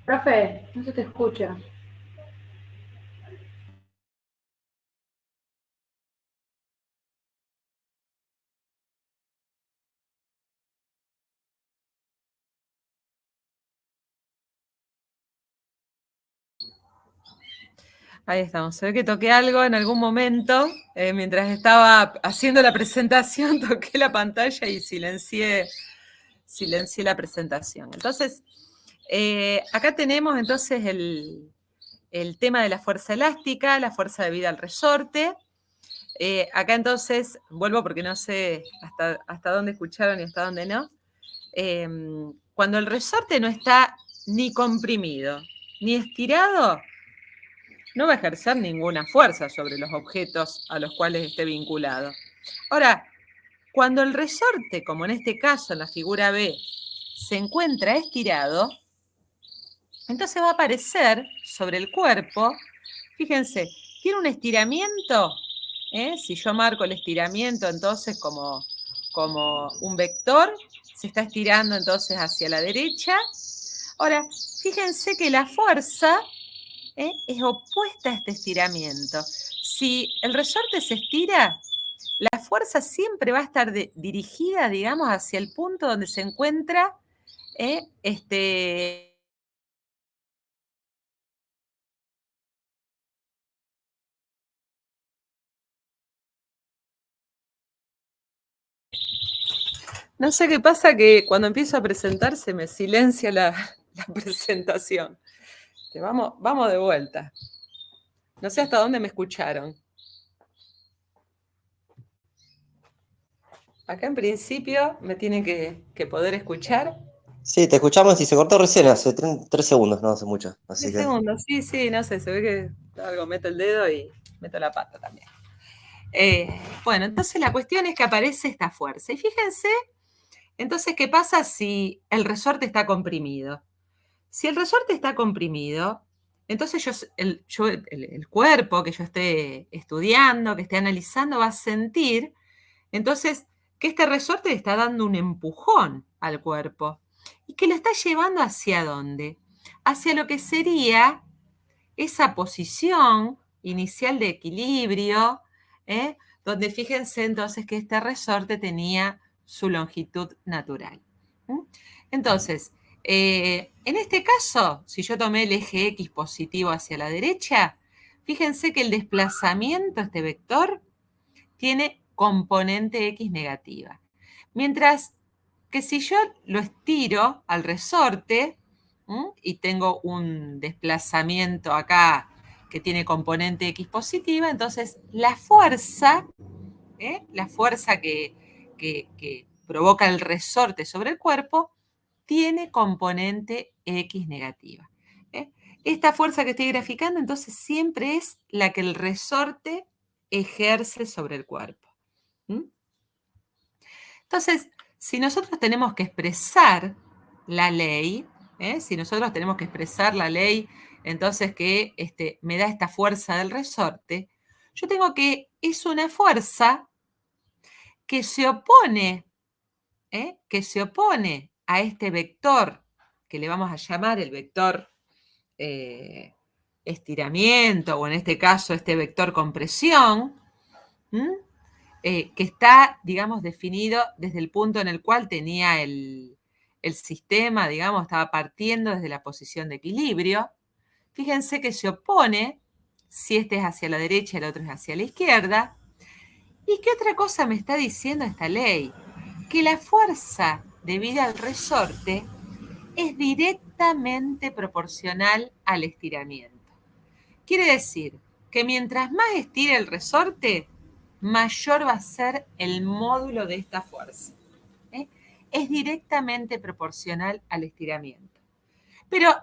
Profe, no se te escucha. Ahí estamos. Se ve que toqué algo en algún momento. Mientras estaba haciendo la presentación, toqué la pantalla y silencié la presentación. Entonces, acá tenemos entonces el tema de la fuerza elástica, la fuerza debida al resorte. Acá entonces, vuelvo porque no sé hasta dónde escucharon y hasta dónde no. Cuando el resorte no está ni comprimido ni estirado, no va a ejercer ninguna fuerza sobre los objetos a los cuales esté vinculado. Ahora, cuando el resorte, como en este caso en la figura B, se encuentra estirado, entonces va a aparecer sobre el cuerpo, fíjense, tiene un estiramiento, si yo marco el estiramiento entonces como un vector, se está estirando entonces hacia la derecha. Ahora, fíjense que la fuerza es opuesta a este estiramiento. Si el resorte se estira, la fuerza siempre va a estar dirigida, digamos, hacia el punto donde se encuentra No sé qué pasa que cuando empiezo a presentar se me silencia la presentación. Vamos de vuelta. No sé hasta dónde me escucharon. Acá en principio me tienen que poder escuchar. Sí, te escuchamos y se cortó recién, hace 3 segundos, no hace mucho. Así 10 que. segundos, sí, no sé, se ve que algo meto el dedo y meto la pata también. Bueno, entonces la cuestión es que aparece esta fuerza. Y fíjense, entonces, ¿qué pasa si el resorte está comprimido? Si el resorte está comprimido, entonces el cuerpo que yo esté estudiando, que esté analizando, va a sentir, entonces, que este resorte le está dando un empujón al cuerpo y que lo está llevando hacia dónde? Hacia lo que sería esa posición inicial de equilibrio, ¿eh? Donde fíjense entonces que este resorte tenía su longitud natural. Entonces, en este caso, si yo tomé el eje X positivo hacia la derecha, fíjense que el desplazamiento, este vector, tiene componente X negativa. Mientras que si yo lo estiro al resorte y tengo un desplazamiento acá que tiene componente X positiva, entonces la fuerza que provoca el resorte sobre el cuerpo, tiene componente X negativa. ¿eh? Esta fuerza que estoy graficando entonces siempre es la que el resorte ejerce sobre el cuerpo. Entonces, si nosotros tenemos que expresar la ley, si nosotros tenemos que expresar la ley, entonces que me da esta fuerza del resorte, yo tengo que es una fuerza que se opone, a este vector, que le vamos a llamar el vector estiramiento, o en este caso este vector compresión, que está, digamos, definido desde el punto en el cual tenía el sistema, digamos, estaba partiendo desde la posición de equilibrio. Fíjense que se opone, si este es hacia la derecha y el otro es hacia la izquierda. ¿Y qué otra cosa me está diciendo esta ley? Que la fuerza debida al resorte es directamente proporcional al estiramiento. Quiere decir que mientras más estire el resorte, mayor va a ser el módulo de esta fuerza. ¿eh? Es directamente proporcional al estiramiento. Pero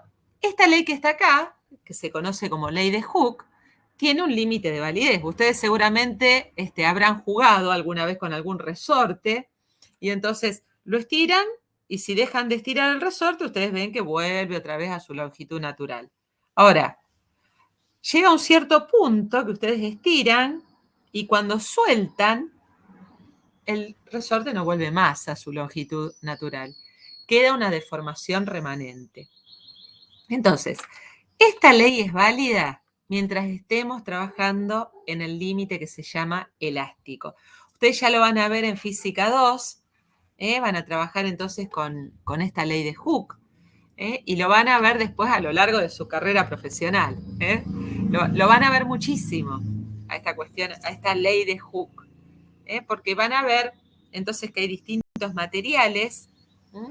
esta ley que está acá, que se conoce como ley de Hooke, tiene un límite de validez. Ustedes seguramente habrán jugado alguna vez con algún resorte y entonces lo estiran y si dejan de estirar el resorte, ustedes ven que vuelve otra vez a su longitud natural. Ahora, llega un cierto punto que ustedes estiran y cuando sueltan, el resorte no vuelve más a su longitud natural. Queda una deformación remanente. Entonces, esta ley es válida mientras estemos trabajando en el límite que se llama elástico. Ustedes ya lo van a ver en Física 2, van a trabajar entonces con esta ley de Hooke, y lo van a ver después a lo largo de su carrera profesional. Lo van a ver muchísimo a esta cuestión, a esta ley de Hooke, porque van a ver entonces que hay distintos materiales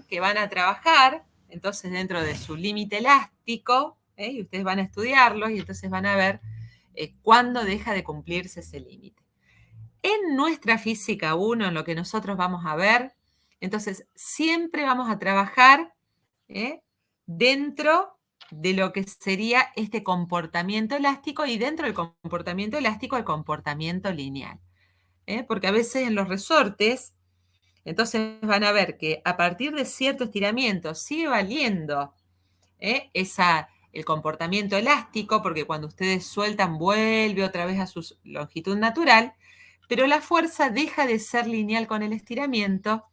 que van a trabajar entonces dentro de su límite elástico, y ustedes van a estudiarlos y entonces van a ver cuándo deja de cumplirse ese límite. En nuestra Física 1, en lo que nosotros vamos a ver, entonces siempre vamos a trabajar dentro de lo que sería este comportamiento elástico y dentro del comportamiento elástico el comportamiento lineal. Porque a veces en los resortes, entonces van a ver que a partir de cierto estiramiento sigue valiendo el comportamiento elástico, porque cuando ustedes sueltan vuelve otra vez a su longitud natural, pero la fuerza deja de ser lineal con el estiramiento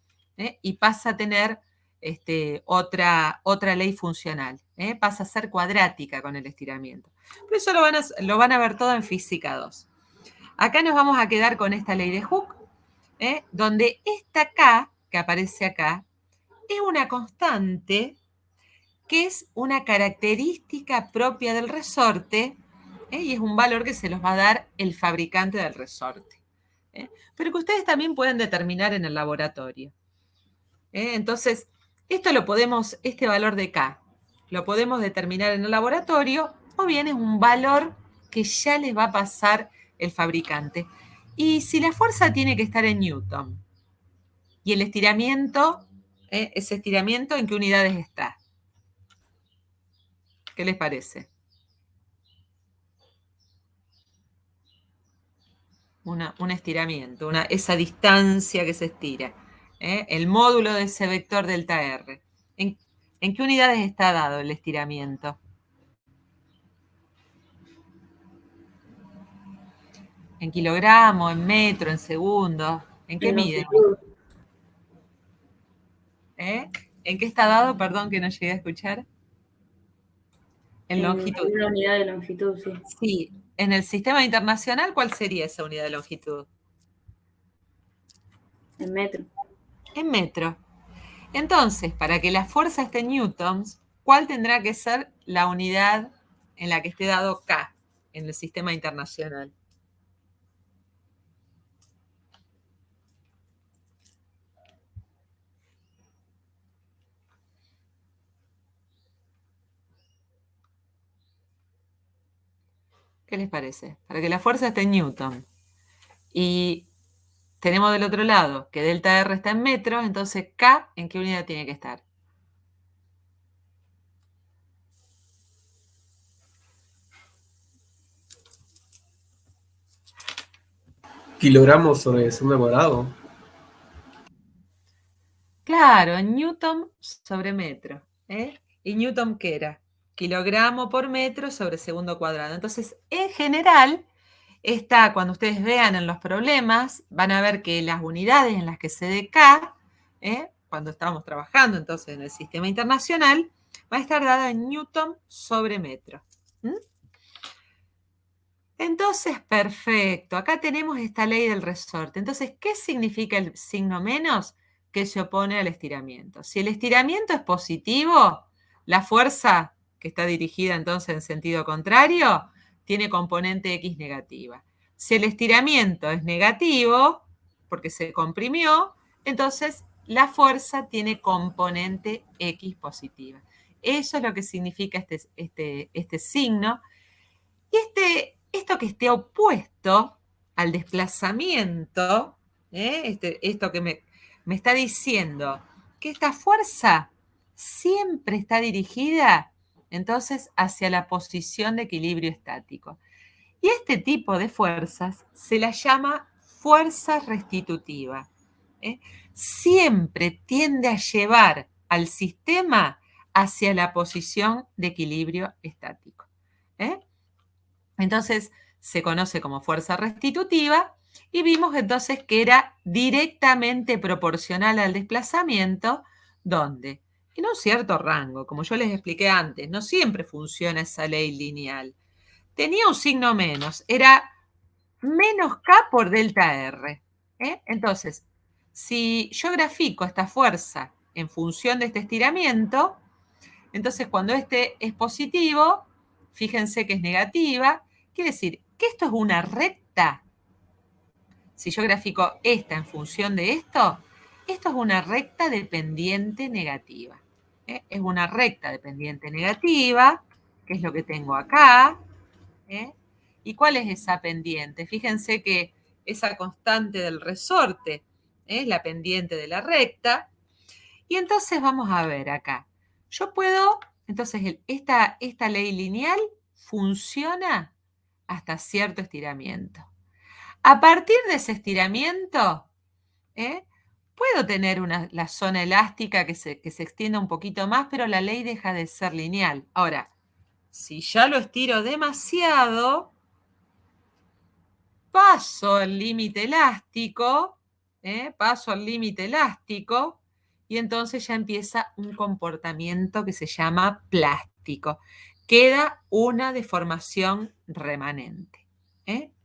y pasa a tener otra ley funcional, pasa a ser cuadrática con el estiramiento. Pero eso lo van a ver todo en Física 2. Acá nos vamos a quedar con esta ley de Hooke, donde esta K, que aparece acá, es una constante que es una característica propia del resorte, y es un valor que se los va a dar el fabricante del resorte, pero que ustedes también pueden determinar en el laboratorio. Entonces, este valor de K, lo podemos determinar en el laboratorio, o bien es un valor que ya les va a pasar el fabricante. Y si la fuerza tiene que estar en Newton, y el estiramiento, ese estiramiento, ¿en qué unidades está? ¿Qué les parece? Un estiramiento, esa distancia que se estira. El módulo de ese vector delta R. ¿En qué unidades está dado el estiramiento? ¿En kilogramos, en metro, en segundos? ¿En qué mide? ¿En qué está dado? Perdón que no llegué a escuchar. En longitud. Una unidad de longitud, sí. Sí. En el sistema internacional, ¿cuál sería esa unidad de longitud? En metro. En metro. Entonces, para que la fuerza esté en newtons, ¿cuál tendrá que ser la unidad en la que esté dado K en el sistema internacional? ¿Qué les parece? Para que la fuerza esté en newton y tenemos del otro lado que delta R está en metros, entonces K, ¿en qué unidad tiene que estar? Kilogramos sobre segundo cuadrado. Claro, en newton sobre metro. ¿Y newton qué era? Kilogramo por metro sobre segundo cuadrado. Entonces, en general, cuando ustedes vean en los problemas, van a ver que las unidades en las que se dé K, cuando estamos trabajando entonces en el sistema internacional, va a estar dada en newton sobre metro. Entonces, perfecto. Acá tenemos esta ley del resorte. Entonces, ¿qué significa el signo menos? Que se opone al estiramiento. Si el estiramiento es positivo, la fuerza que está dirigida entonces en sentido contrario tiene componente X negativa. Si el estiramiento es negativo, porque se comprimió, entonces la fuerza tiene componente X positiva. Eso es lo que significa este signo. Y esto que esté opuesto al desplazamiento, esto que me está diciendo que esta fuerza siempre está dirigida entonces hacia la posición de equilibrio estático. Y este tipo de fuerzas se las llama fuerza restitutiva. Siempre tiende a llevar al sistema hacia la posición de equilibrio estático. Entonces se conoce como fuerza restitutiva y vimos entonces que era directamente proporcional al desplazamiento, donde en un cierto rango. Como yo les expliqué antes, no siempre funciona esa ley lineal. Tenía un signo menos, era menos K por delta R. Entonces, si yo grafico esta fuerza en función de este estiramiento, entonces cuando este es positivo, fíjense que es negativa, quiere decir que esto es una recta. Si yo grafico esta en función de esto es una recta dependiente negativa. Es una recta dependiente negativa, que es lo que tengo acá. ¿Y cuál es esa pendiente? Fíjense que esa constante del resorte es la pendiente de la recta. Y entonces vamos a ver acá. Yo puedo, entonces esta ley lineal funciona hasta cierto estiramiento. A partir de ese estiramiento, puedo tener la zona elástica que se extienda un poquito más, pero la ley deja de ser lineal. Ahora, si ya lo estiro demasiado, paso el límite elástico, y entonces ya empieza un comportamiento que se llama plástico. Queda una deformación remanente.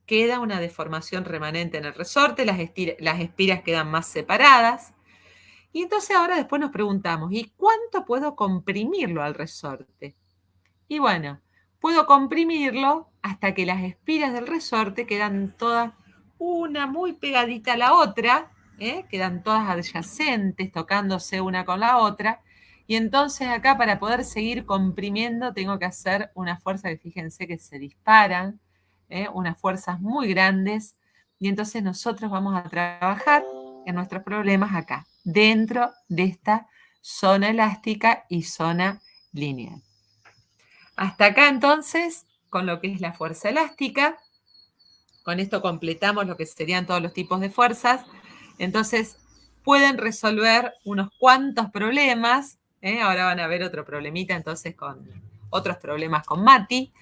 Queda una deformación remanente en el resorte, las espiras quedan más separadas. Y entonces ahora después nos preguntamos, ¿y cuánto puedo comprimirlo al resorte? Y bueno, puedo comprimirlo hasta que las espiras del resorte quedan todas una muy pegadita a la otra, quedan todas adyacentes, tocándose una con la otra. Y entonces acá para poder seguir comprimiendo tengo que hacer una fuerza que fíjense que se disparan, unas fuerzas muy grandes. Y entonces nosotros vamos a trabajar en nuestros problemas acá, dentro de esta zona elástica y zona lineal. Hasta acá entonces, con lo que es la fuerza elástica, con esto completamos lo que serían todos los tipos de fuerzas. Entonces, pueden resolver unos cuantos problemas. Ahora van a ver otro problemita entonces con otros problemas con Mati.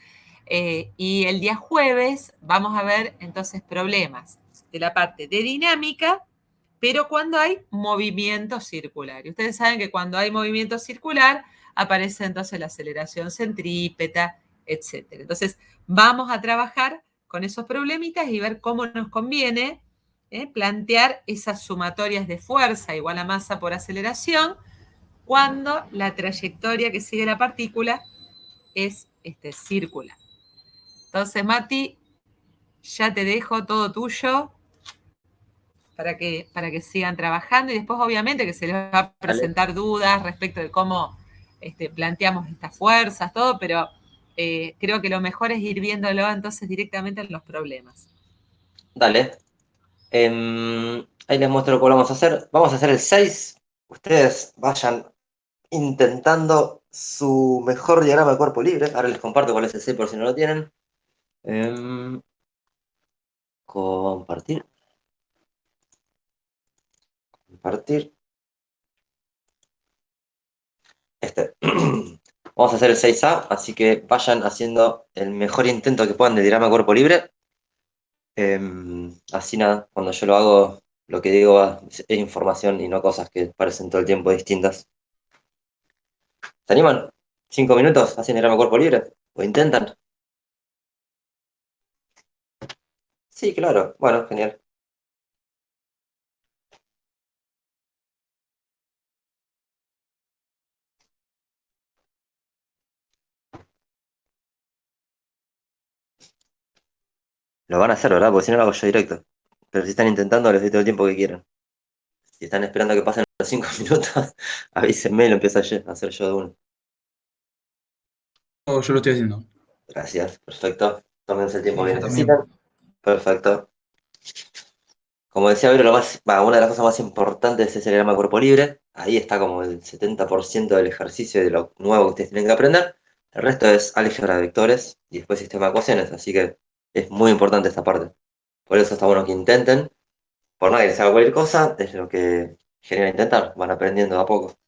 Y el día jueves vamos a ver entonces problemas de la parte de dinámica, pero cuando hay movimiento circular. Y ustedes saben que cuando hay movimiento circular aparece entonces la aceleración centrípeta, etc. Entonces vamos a trabajar con esos problemitas y ver cómo nos conviene plantear esas sumatorias de fuerza igual a masa por aceleración cuando la trayectoria que sigue la partícula es circular. Entonces, Mati, ya te dejo todo tuyo para que sigan trabajando y después obviamente que se les va a presentar dudas respecto de cómo planteamos estas fuerzas, todo, pero creo que lo mejor es ir viéndolo entonces directamente en los problemas. Dale. Ahí les muestro lo que vamos a hacer. Vamos a hacer el 6. Ustedes vayan intentando su mejor diagrama de cuerpo libre. Ahora les comparto cuál es el 6 por si no lo tienen. Compartir. Compartir. Vamos a hacer el 6A, así que vayan haciendo el mejor intento que puedan de diagrama de cuerpo libre. Así nada, cuando yo lo hago, lo que digo es información y no cosas que parecen todo el tiempo distintas. ¿Se animan? ¿5 minutos? ¿Hacen diagrama de cuerpo libre? ¿O intentan? Sí, claro. Bueno, genial. Lo van a hacer, ¿verdad? Porque si no lo hago yo directo. Pero si están intentando, les doy todo el tiempo que quieran. Si están esperando que pasen los 5 minutos, avísenme y lo empiezo a hacer yo de uno. Oh, yo lo estoy haciendo. Gracias, perfecto. Tómense el tiempo Sí, que yo necesitan. también. Perfecto. Como decía Vero, una de las cosas más importantes es el diagrama de cuerpo libre. Ahí está como el 70% del ejercicio y de lo nuevo que ustedes tienen que aprender. El resto es álgebra de vectores y después sistema de ecuaciones. Así que es muy importante esta parte. Por eso está bueno que intenten. Por nada que les haga cualquier cosa, es lo que genera intentar. Van aprendiendo a poco.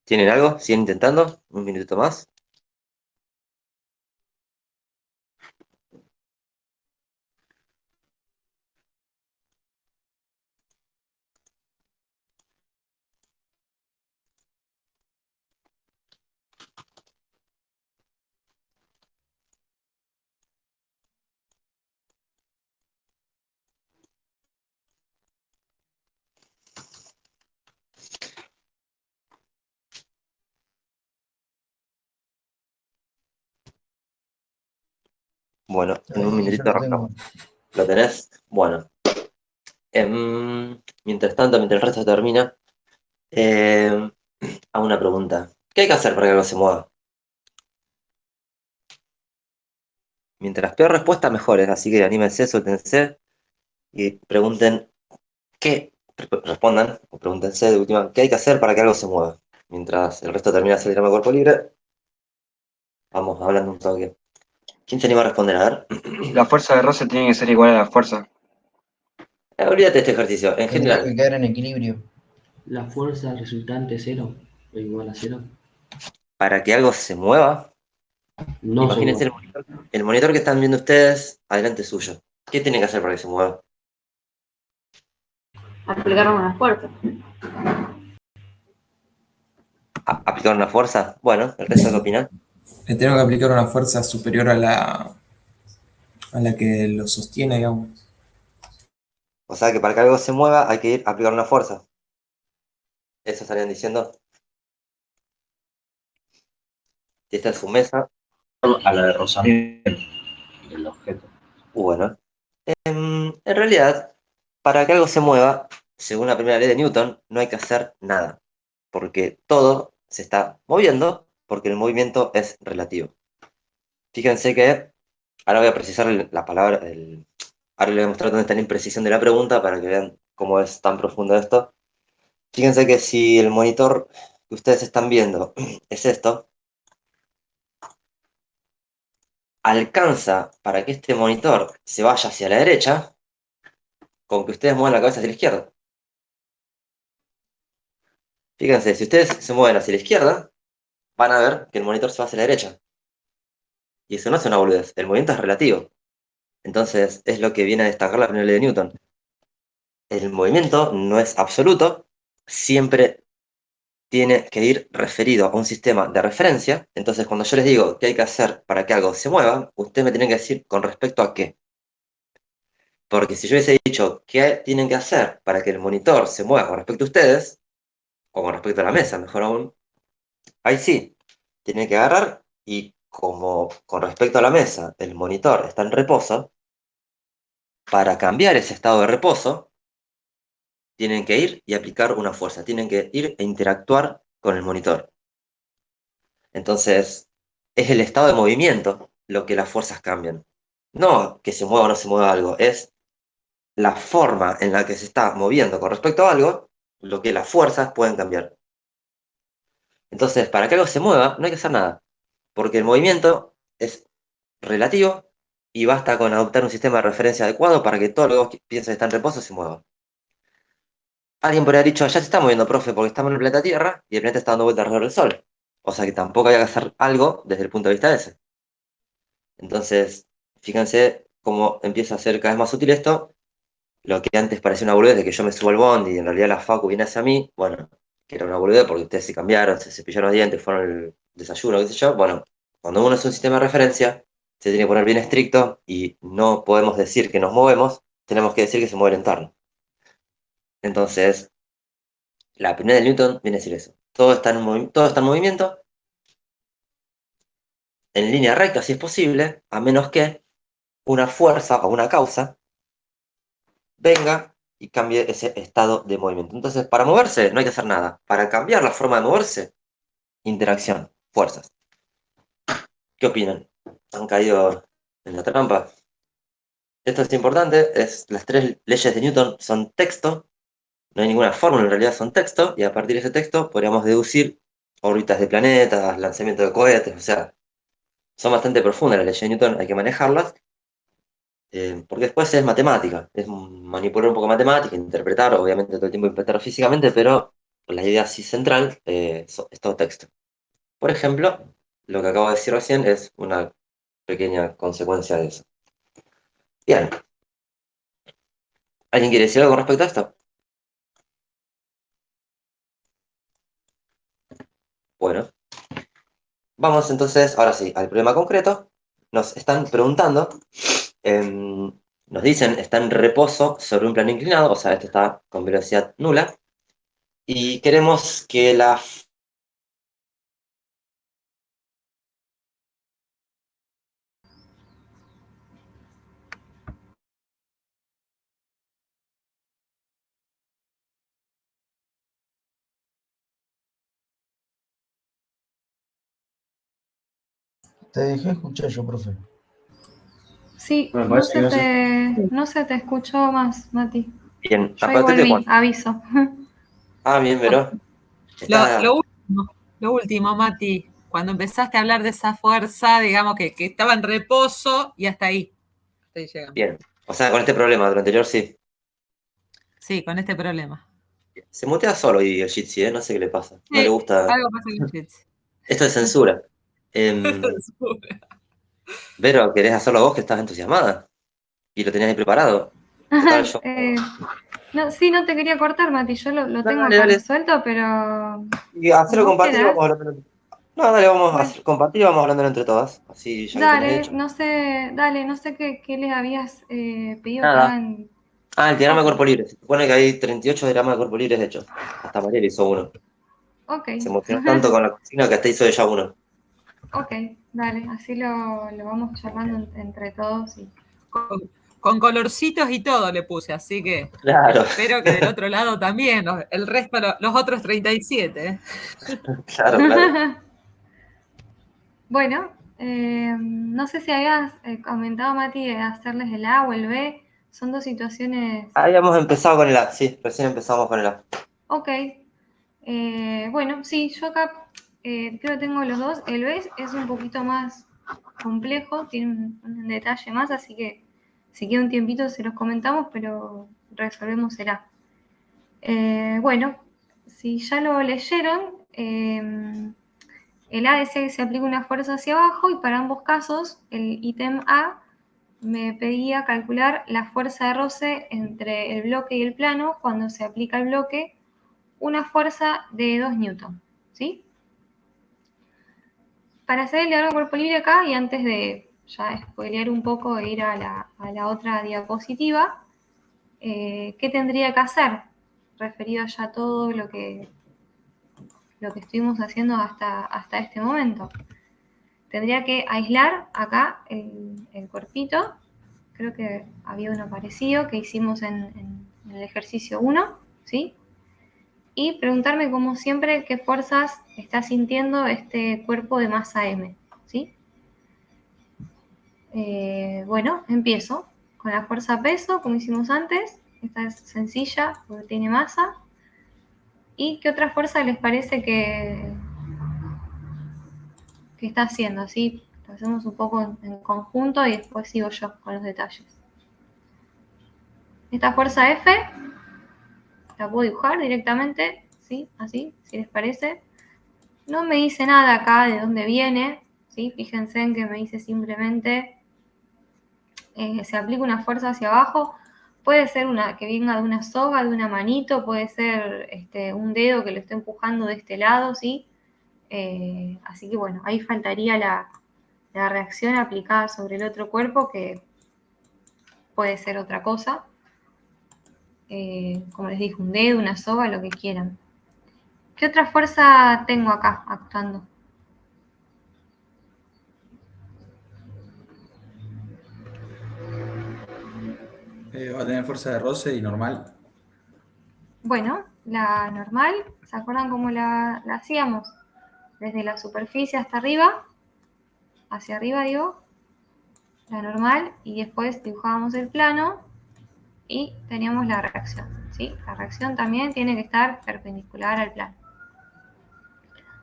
¿Tienen algo? ¿Siguen intentando? Un minutito más. Bueno, en un Yo minutito lo tengo. arrancamos. ¿Lo tenés? Bueno. Mientras tanto, mientras el resto termina, eh, hago una pregunta. ¿Qué hay que hacer para que algo se mueva? Mientras peor respuesta, mejores. Así que anímense, suéltense y pregunten qué. Respondan o pregúntense de última, ¿qué hay que hacer para que algo se mueva? Mientras el resto termina de salir a cuerpo libre, vamos hablando un toque. ¿Quién se anima a responder? A ver. La fuerza de Russell tiene que ser igual a la fuerza. Olvídate de este ejercicio. En Tendría que general, quedar en equilibrio. La fuerza resultante es cero, o igual a cero. para que algo se mueva, No se imagínense mueve. el monitor que están viendo ustedes adelante suyo. ¿Qué tiene que hacer para que se mueva? Aplicar una fuerza. ¿Aplicar una fuerza? Bueno, ¿el resto qué opina? Le tengo que aplicar una fuerza superior a la que lo sostiene, digamos. O sea que para que algo se mueva hay que ir a aplicar una fuerza. Eso estarían diciendo. Si esta es su mesa, A la de rozamiento del objeto. bueno. En realidad, para que algo se mueva, según la primera ley de Newton, no hay que hacer nada. Porque todo se está moviendo, porque el movimiento es relativo. Fíjense que ahora voy a precisar la palabra, ahora les voy a mostrar dónde está la imprecisión de la pregunta para que vean cómo es tan profundo esto. Fíjense que si el monitor que ustedes están viendo es esto, alcanza para que este monitor se vaya hacia la derecha con que ustedes muevan la cabeza hacia la izquierda. Fíjense, si ustedes se mueven hacia la izquierda, van a ver que el monitor se va hacia la derecha. Y eso no es una boludez, el movimiento es relativo. Entonces, es lo que viene a destacar la primera ley de Newton. El movimiento no es absoluto, siempre tiene que ir referido a un sistema de referencia. Entonces, cuando yo les digo qué hay que hacer para que algo se mueva, ustedes me tienen que decir con respecto a qué. Porque si yo hubiese dicho qué tienen que hacer para que el monitor se mueva con respecto a ustedes, o con respecto a la mesa, mejor aún, ahí sí, tienen que agarrar y como con respecto a la mesa el monitor está en reposo, para cambiar ese estado de reposo, tienen que ir y aplicar una fuerza, tienen que ir e interactuar con el monitor. Entonces, es el estado de movimiento lo que las fuerzas cambian. No que se mueva o no se mueva algo, es la forma en la que se está moviendo con respecto a algo, lo que las fuerzas pueden cambiar. Entonces, para que algo se mueva, no hay que hacer nada, porque el movimiento es relativo y basta con adoptar un sistema de referencia adecuado para que todo lo que vos piensas que está en reposo se mueva. Alguien podría haber dicho, ya se está moviendo, profe, porque estamos en el planeta Tierra y el planeta está dando vueltas alrededor del Sol. O sea que tampoco había que hacer algo desde el punto de vista de ese. Entonces, fíjense cómo empieza a ser cada vez más útil esto. Lo que antes parecía una boludez de que yo me subo al bondi y en realidad la facu viene hacia mí, bueno, que era una boludez porque ustedes se cambiaron, se cepillaron los dientes, fueron el desayuno, qué sé yo. Bueno, cuando uno es un sistema de referencia, se tiene que poner bien estricto y no podemos decir que nos movemos, tenemos que decir que se mueve el entorno. Entonces, la primera de Newton viene a decir eso. Todo está en movimiento, en línea recta si es posible, a menos que una fuerza o una causa venga y cambie ese estado de movimiento. Entonces, para moverse no hay que hacer nada. Para cambiar la forma de moverse, interacción, fuerzas. ¿Qué opinan? ¿Han caído en la trampa? Esto es importante, las tres leyes de Newton son texto, no hay ninguna fórmula, en realidad son texto, y a partir de ese texto podríamos deducir órbitas de planetas, lanzamiento de cohetes, o sea, son bastante profundas las leyes de Newton, hay que manejarlas, porque después es matemática, es manipular un poco matemática, interpretar, obviamente todo el tiempo interpretar físicamente, pero la idea así central es todo texto. Por ejemplo, lo que acabo de decir recién es una pequeña consecuencia de eso. Bien, ¿alguien quiere decir algo con respecto a esto? Bueno, vamos entonces, ahora sí, al problema concreto. Nos están preguntando, nos dicen, está en reposo sobre un plano inclinado, o sea, esto está con velocidad nula, y queremos que la... Te dejé escuchar yo, profe. Sí, Me parece que no sé. no se te escuchó más, Mati. Bien, Yo ahí aparte volví, aviso. bien, pero Lo, está... lo lo último, Mati, cuando empezaste a hablar de esa fuerza, digamos que estaba en reposo y hasta ahí. Hasta ahí llegamos. Bien, o sea, con este problema, lo anterior sí. Sí, con este problema. Se mutea solo y el Jitsi, ¿eh? No sé qué le pasa. No le Sí, gusta. algo pasa con Jitsi. Esto es censura. Vero, ¿querés hacerlo vos que estás entusiasmada? Y lo tenías ahí preparado. Total, yo. No, sí, no te quería cortar, Mati. Yo lo tengo Dale, acá dale. resuelto, pero Y hacerlo como vos compartido, quieras. vamos hablando. No, dale, vamos a Bueno, hacer compartido, vamos hablando entre todas. Así ya lo tenés hecho. dale, no sé qué les habías pedido que Nada. hagan. El diagrama de Ok, cuerpo libre. Se supone que hay 38 diagramas de cuerpo libres hechos. Hasta Mariel hizo uno. ok. Se emocionó tanto con la cocina que hasta hizo ella uno. Ok, dale, así lo vamos charlando entre todos. Con colorcitos y todo le puse, así que Claro, espero que del otro lado también, el resto, los otros 37. claro, claro. Bueno, no sé si habías comentado, Mati, de hacerles el A o el B. Son dos situaciones. Habíamos empezado con el A, sí, recién empezamos con el A. Ok. Bueno, sí, yo acá creo que tengo los dos. El B es un poquito más complejo, tiene un detalle más, así que si queda un tiempito se los comentamos, pero resolvemos el A. Bueno, si ya lo leyeron, el A decía que se aplica una fuerza hacia abajo y para ambos casos el ítem A me pedía calcular la fuerza de roce entre el bloque y el plano cuando se aplica al bloque una fuerza de 2 newton, ¿sí? Para hacer el diagrama de cuerpo libre acá, y antes de ya spoilear un poco e ir a la otra diapositiva, ¿qué tendría que hacer? Referido ya a todo lo que estuvimos haciendo hasta este momento. Tendría que aislar acá el cuerpito, creo que había uno parecido que hicimos en el ejercicio 1, ¿sí? Y preguntarme, como siempre, qué fuerzas está sintiendo este cuerpo de masa M, ¿sí? Bueno, empiezo con la fuerza peso, como hicimos antes. Esta es sencilla porque tiene masa. ¿Y qué otra fuerza les parece que está haciendo? Así lo hacemos un poco en conjunto y después sigo yo con los detalles. Esta fuerza F la puedo dibujar directamente, ¿sí? Así, si les parece. No me dice nada acá de dónde viene, ¿sí? Fíjense en que me dice simplemente se aplica una fuerza hacia abajo. Puede ser una que venga de una soga, de una manito, puede ser un dedo que lo esté empujando de este lado, ¿sí? Así que bueno, ahí faltaría la reacción aplicada sobre el otro cuerpo, que puede ser otra cosa. Como les dije, un dedo, una soga, lo que quieran. ¿Qué otra fuerza tengo acá actuando? Va a tener fuerza de roce y normal. Bueno, la normal, ¿se acuerdan cómo la hacíamos? Desde la superficie hasta arriba, hacia arriba digo, la normal, y después dibujábamos el plano y teníamos la reacción, ¿sí? La reacción también tiene que estar perpendicular al plano.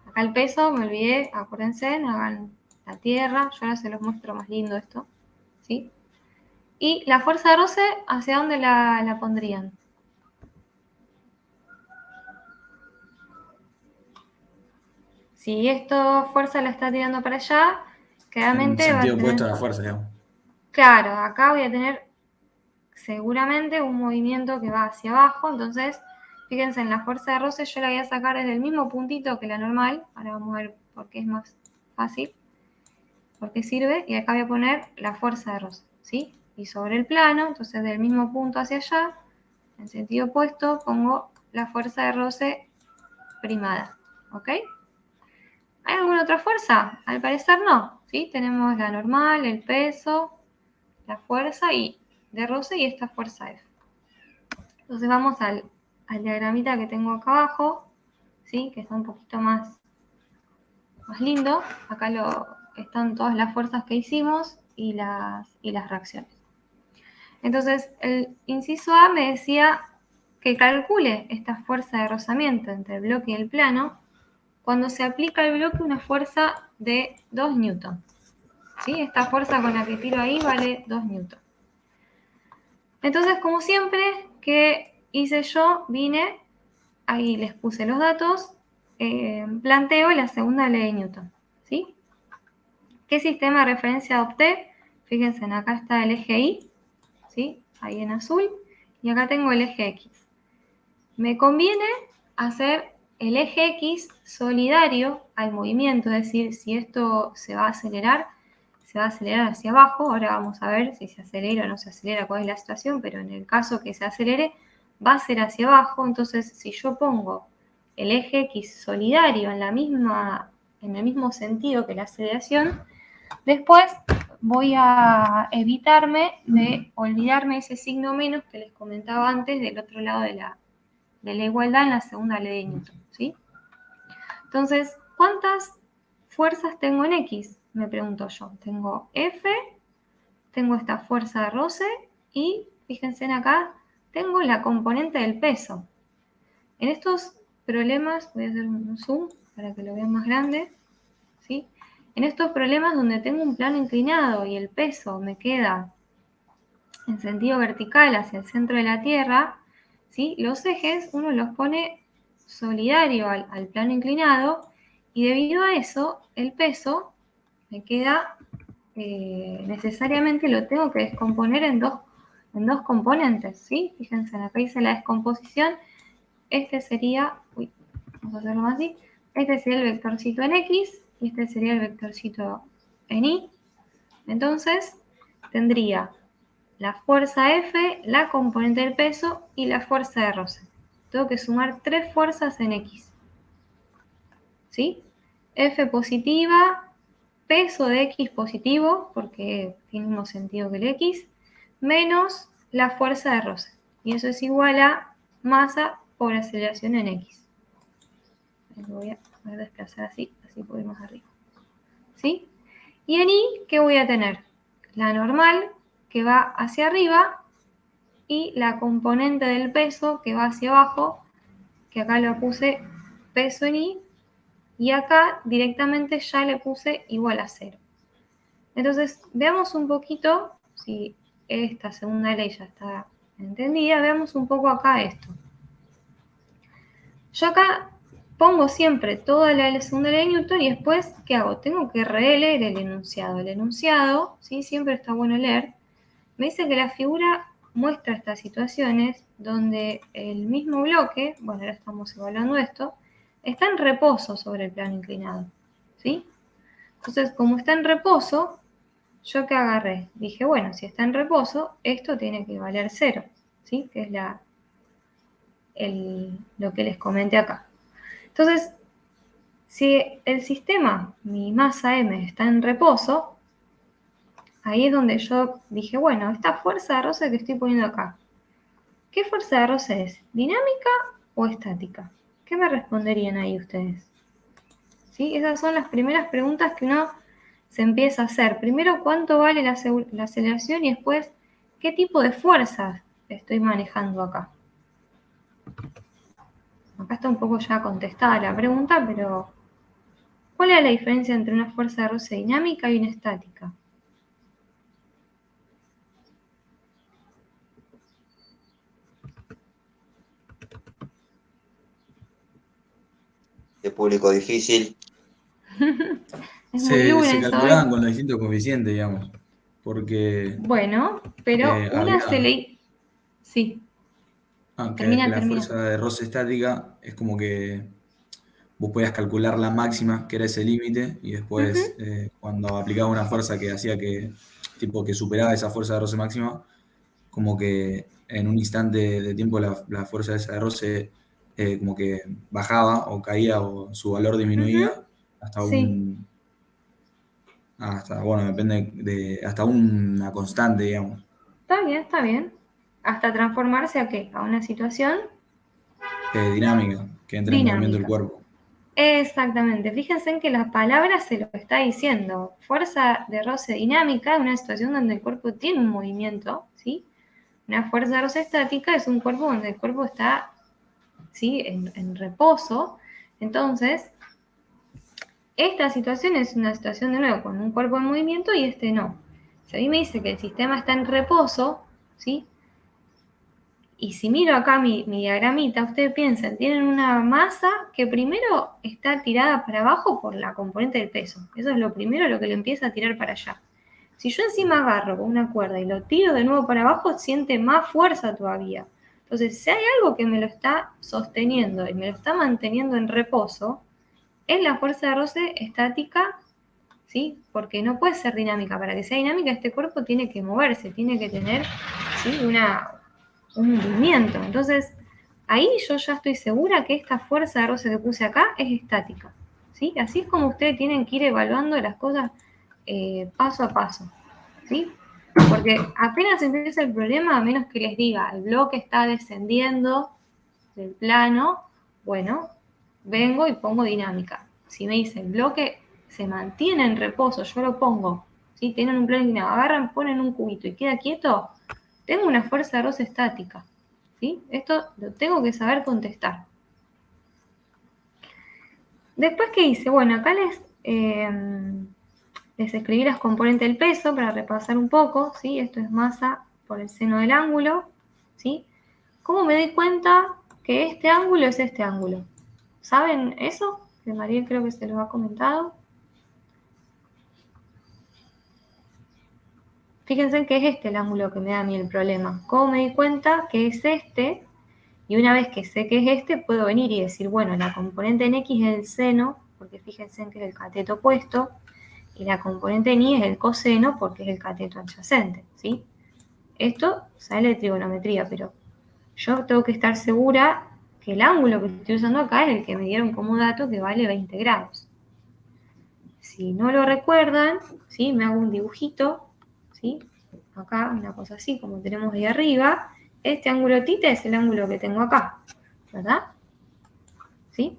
Acá el peso, me olvidé, acuérdense, no hagan la tierra, yo ahora se los muestro más lindo esto, ¿sí? Y la fuerza de roce, ¿hacia dónde la pondrían? Si esto fuerza la está tirando para allá, En claramente va a sentido opuesto a tener... la fuerza, digamos. Claro, acá voy a tener seguramente un movimiento que va hacia abajo, entonces fíjense en la fuerza de roce, yo la voy a sacar desde el mismo puntito que la normal, ahora vamos a ver por qué es más fácil, por qué sirve, y acá voy a poner la fuerza de roce, ¿sí? Y sobre el plano, entonces del mismo punto hacia allá, en sentido opuesto, pongo la fuerza de roce primada, ¿ok? ¿Hay alguna otra fuerza? Al parecer no, ¿sí? Tenemos la normal, el peso, la fuerza y de roce y esta fuerza F. Entonces vamos al diagramita que tengo acá abajo, ¿sí? Que está un poquito más lindo. Acá están todas las fuerzas que hicimos y las reacciones. Entonces el inciso A me decía que calcule esta fuerza de rozamiento entre el bloque y el plano cuando se aplica al bloque una fuerza de 2 newton. ¿Sí? Esta fuerza con la que tiro ahí vale 2 newton. Entonces, como siempre, ¿qué hice yo? Vine, ahí les puse los datos, planteo la segunda ley de Newton, ¿sí? ¿Qué sistema de referencia adopté? Fíjense, acá está el eje Y, ¿sí? Ahí en azul, y acá tengo el eje X. Me conviene hacer el eje X solidario al movimiento, es decir, si esto se va a acelerar hacia abajo. Ahora vamos a ver si se acelera o no se acelera, cuál es la situación, pero en el caso que se acelere, va a ser hacia abajo. Entonces, si yo pongo el eje X solidario en el mismo sentido que la aceleración, después voy a evitarme de olvidarme ese signo menos que les comentaba antes del otro lado de la igualdad en la segunda ley de Newton, ¿sí? Entonces, ¿cuántas fuerzas tengo en X? Me pregunto yo. Tengo F, tengo esta fuerza de roce y, fíjense en acá, tengo la componente del peso. En estos problemas, voy a hacer un zoom para que lo vean más grande, ¿sí? En estos problemas donde tengo un plano inclinado y el peso me queda en sentido vertical hacia el centro de la Tierra, ¿sí? Los ejes uno los pone solidario al plano inclinado y debido a eso el peso me queda necesariamente lo tengo que descomponer en dos componentes, ¿sí? Fíjense, acá hice la descomposición. Este sería, vamos a hacerlo más así, este sería el vectorcito en X y este sería el vectorcito en Y. Entonces tendría la fuerza F, la componente del peso y la fuerza de roce. Tengo que sumar 3 fuerzas en X, ¿sí? F positiva, peso de X positivo, porque tiene el mismo sentido que el X, menos la fuerza de roce. Y eso es igual a masa por aceleración en X. Lo voy a desplazar así puedo ir más arriba. ¿Sí? Y en Y, ¿qué voy a tener? La normal, que va hacia arriba, y la componente del peso, que va hacia abajo, que acá lo puse peso en Y, y acá directamente ya le puse igual a 0. Entonces, veamos un poquito, si esta segunda ley ya está entendida, veamos un poco acá esto. Yo acá pongo siempre toda la segunda ley de Newton y después, ¿qué hago? Tengo que releer el enunciado. El enunciado, ¿sí? Siempre está bueno leer. Me dice que la figura muestra estas situaciones donde el mismo bloque, bueno, ahora estamos evaluando esto, está en reposo sobre el plano inclinado, ¿sí? Entonces, como está en reposo, ¿yo qué agarré? Dije, bueno, si está en reposo, esto tiene que valer 0, ¿sí? Que es lo que les comenté acá. Entonces, si el sistema, mi masa M, está en reposo, ahí es donde yo dije, bueno, esta fuerza de roce que estoy poniendo acá, ¿qué fuerza de roce es? ¿Dinámica o estática? ¿Qué me responderían ahí ustedes? ¿Sí? Esas son las primeras preguntas que uno se empieza a hacer. Primero, ¿cuánto vale la aceleración? Y después, ¿qué tipo de fuerzas estoy manejando acá? Acá está un poco ya contestada la pregunta, pero ¿cuál es la diferencia entre una fuerza de roce dinámica y una estática? De público difícil. Es muy Se lunes calculaban hoy. con los distintos coeficientes, digamos. Porque Bueno, pero una se había. le... Sí, Que la termina. fuerza de roce estática es como que vos podías calcular la máxima, que era ese límite, y Ujú, después cuando aplicaba una fuerza que hacía que, tipo, que superaba esa fuerza de roce máxima, como que en un instante de tiempo la fuerza esa de roce como que bajaba o caía o su valor ujú, disminuía hasta sí, bueno, depende hasta una constante, digamos, está bien, está bien. ¿Hasta transformarse a qué? A una situación dinámica, que entre en movimiento el dinámica. cuerpo. Exactamente. Fíjense en que la palabra se lo está diciendo. Fuerza de roce dinámica es una situación donde el cuerpo tiene un movimiento, ¿sí? Una fuerza de roce estática es un cuerpo donde el cuerpo está, ¿sí? En reposo. Entonces, esta situación es una situación de nuevo con un cuerpo en movimiento y este no. Si a mí me dice que el sistema está en reposo, ¿sí? Y si miro acá mi diagramita, ustedes piensan, tienen una masa que primero está tirada para abajo por la componente del peso. Eso es lo primero, lo que le empieza a tirar para allá. Si yo encima agarro con una cuerda y lo tiro de nuevo para abajo, siente más fuerza todavía. Entonces, si hay algo que me lo está sosteniendo y me lo está manteniendo en reposo, es la fuerza de roce estática, ¿sí? Porque no puede ser dinámica. Para que sea dinámica, este cuerpo tiene que moverse, tiene que tener, ¿sí? un movimiento. Entonces, ahí yo ya estoy segura que esta fuerza de roce que puse acá es estática, ¿sí? Así es como ustedes tienen que ir evaluando las cosas paso a paso, ¿sí? Porque apenas empieza el problema, a menos que les diga, el bloque está descendiendo del plano, bueno, vengo y pongo dinámica. Si me dice el bloque se mantiene en reposo, yo lo pongo, ¿sí? Tienen un plano inclinado, agarran, ponen un cubito y queda quieto, tengo una fuerza de roce estática, ¿sí? Esto lo tengo que saber contestar. Después, ¿qué hice? Bueno, acá les escribí las componentes del peso para repasar un poco, ¿sí? Esto es masa por el seno del ángulo, ¿sí? ¿Cómo me di cuenta que este ángulo es este ángulo? ¿Saben eso? Que Mariel creo que se los ha comentado. Fíjense que es este el ángulo que me da a mí el problema. ¿Cómo me di cuenta que es este? Y una vez que sé que es este, puedo venir y decir, bueno, la componente en X es el seno, porque fíjense que es el cateto opuesto, y la componente en Y es el coseno, porque es el cateto adyacente, ¿sí? Esto sale de trigonometría, pero yo tengo que estar segura que el ángulo que estoy usando acá es el que me dieron como dato, que vale 20 grados. Si no lo recuerdan, ¿sí? Me hago un dibujito, ¿sí? Acá, una cosa así, como tenemos ahí arriba. Este ángulo tita es el ángulo que tengo acá, ¿verdad? ¿Sí?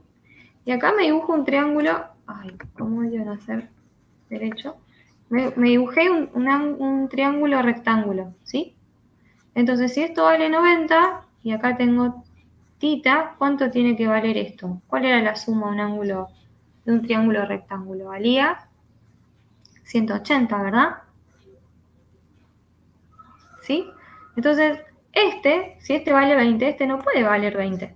Y acá me dibujo un triángulo. Ay, ¿cómo iban a hacer derecho? Me dibujé un triángulo rectángulo, ¿sí? Entonces, si esto vale 90 y acá tengo tita, ¿cuánto tiene que valer esto? ¿Cuál era la suma de un triángulo rectángulo? Valía 180, ¿verdad? ¿Sí? Entonces, si este vale 20, este no puede valer 20.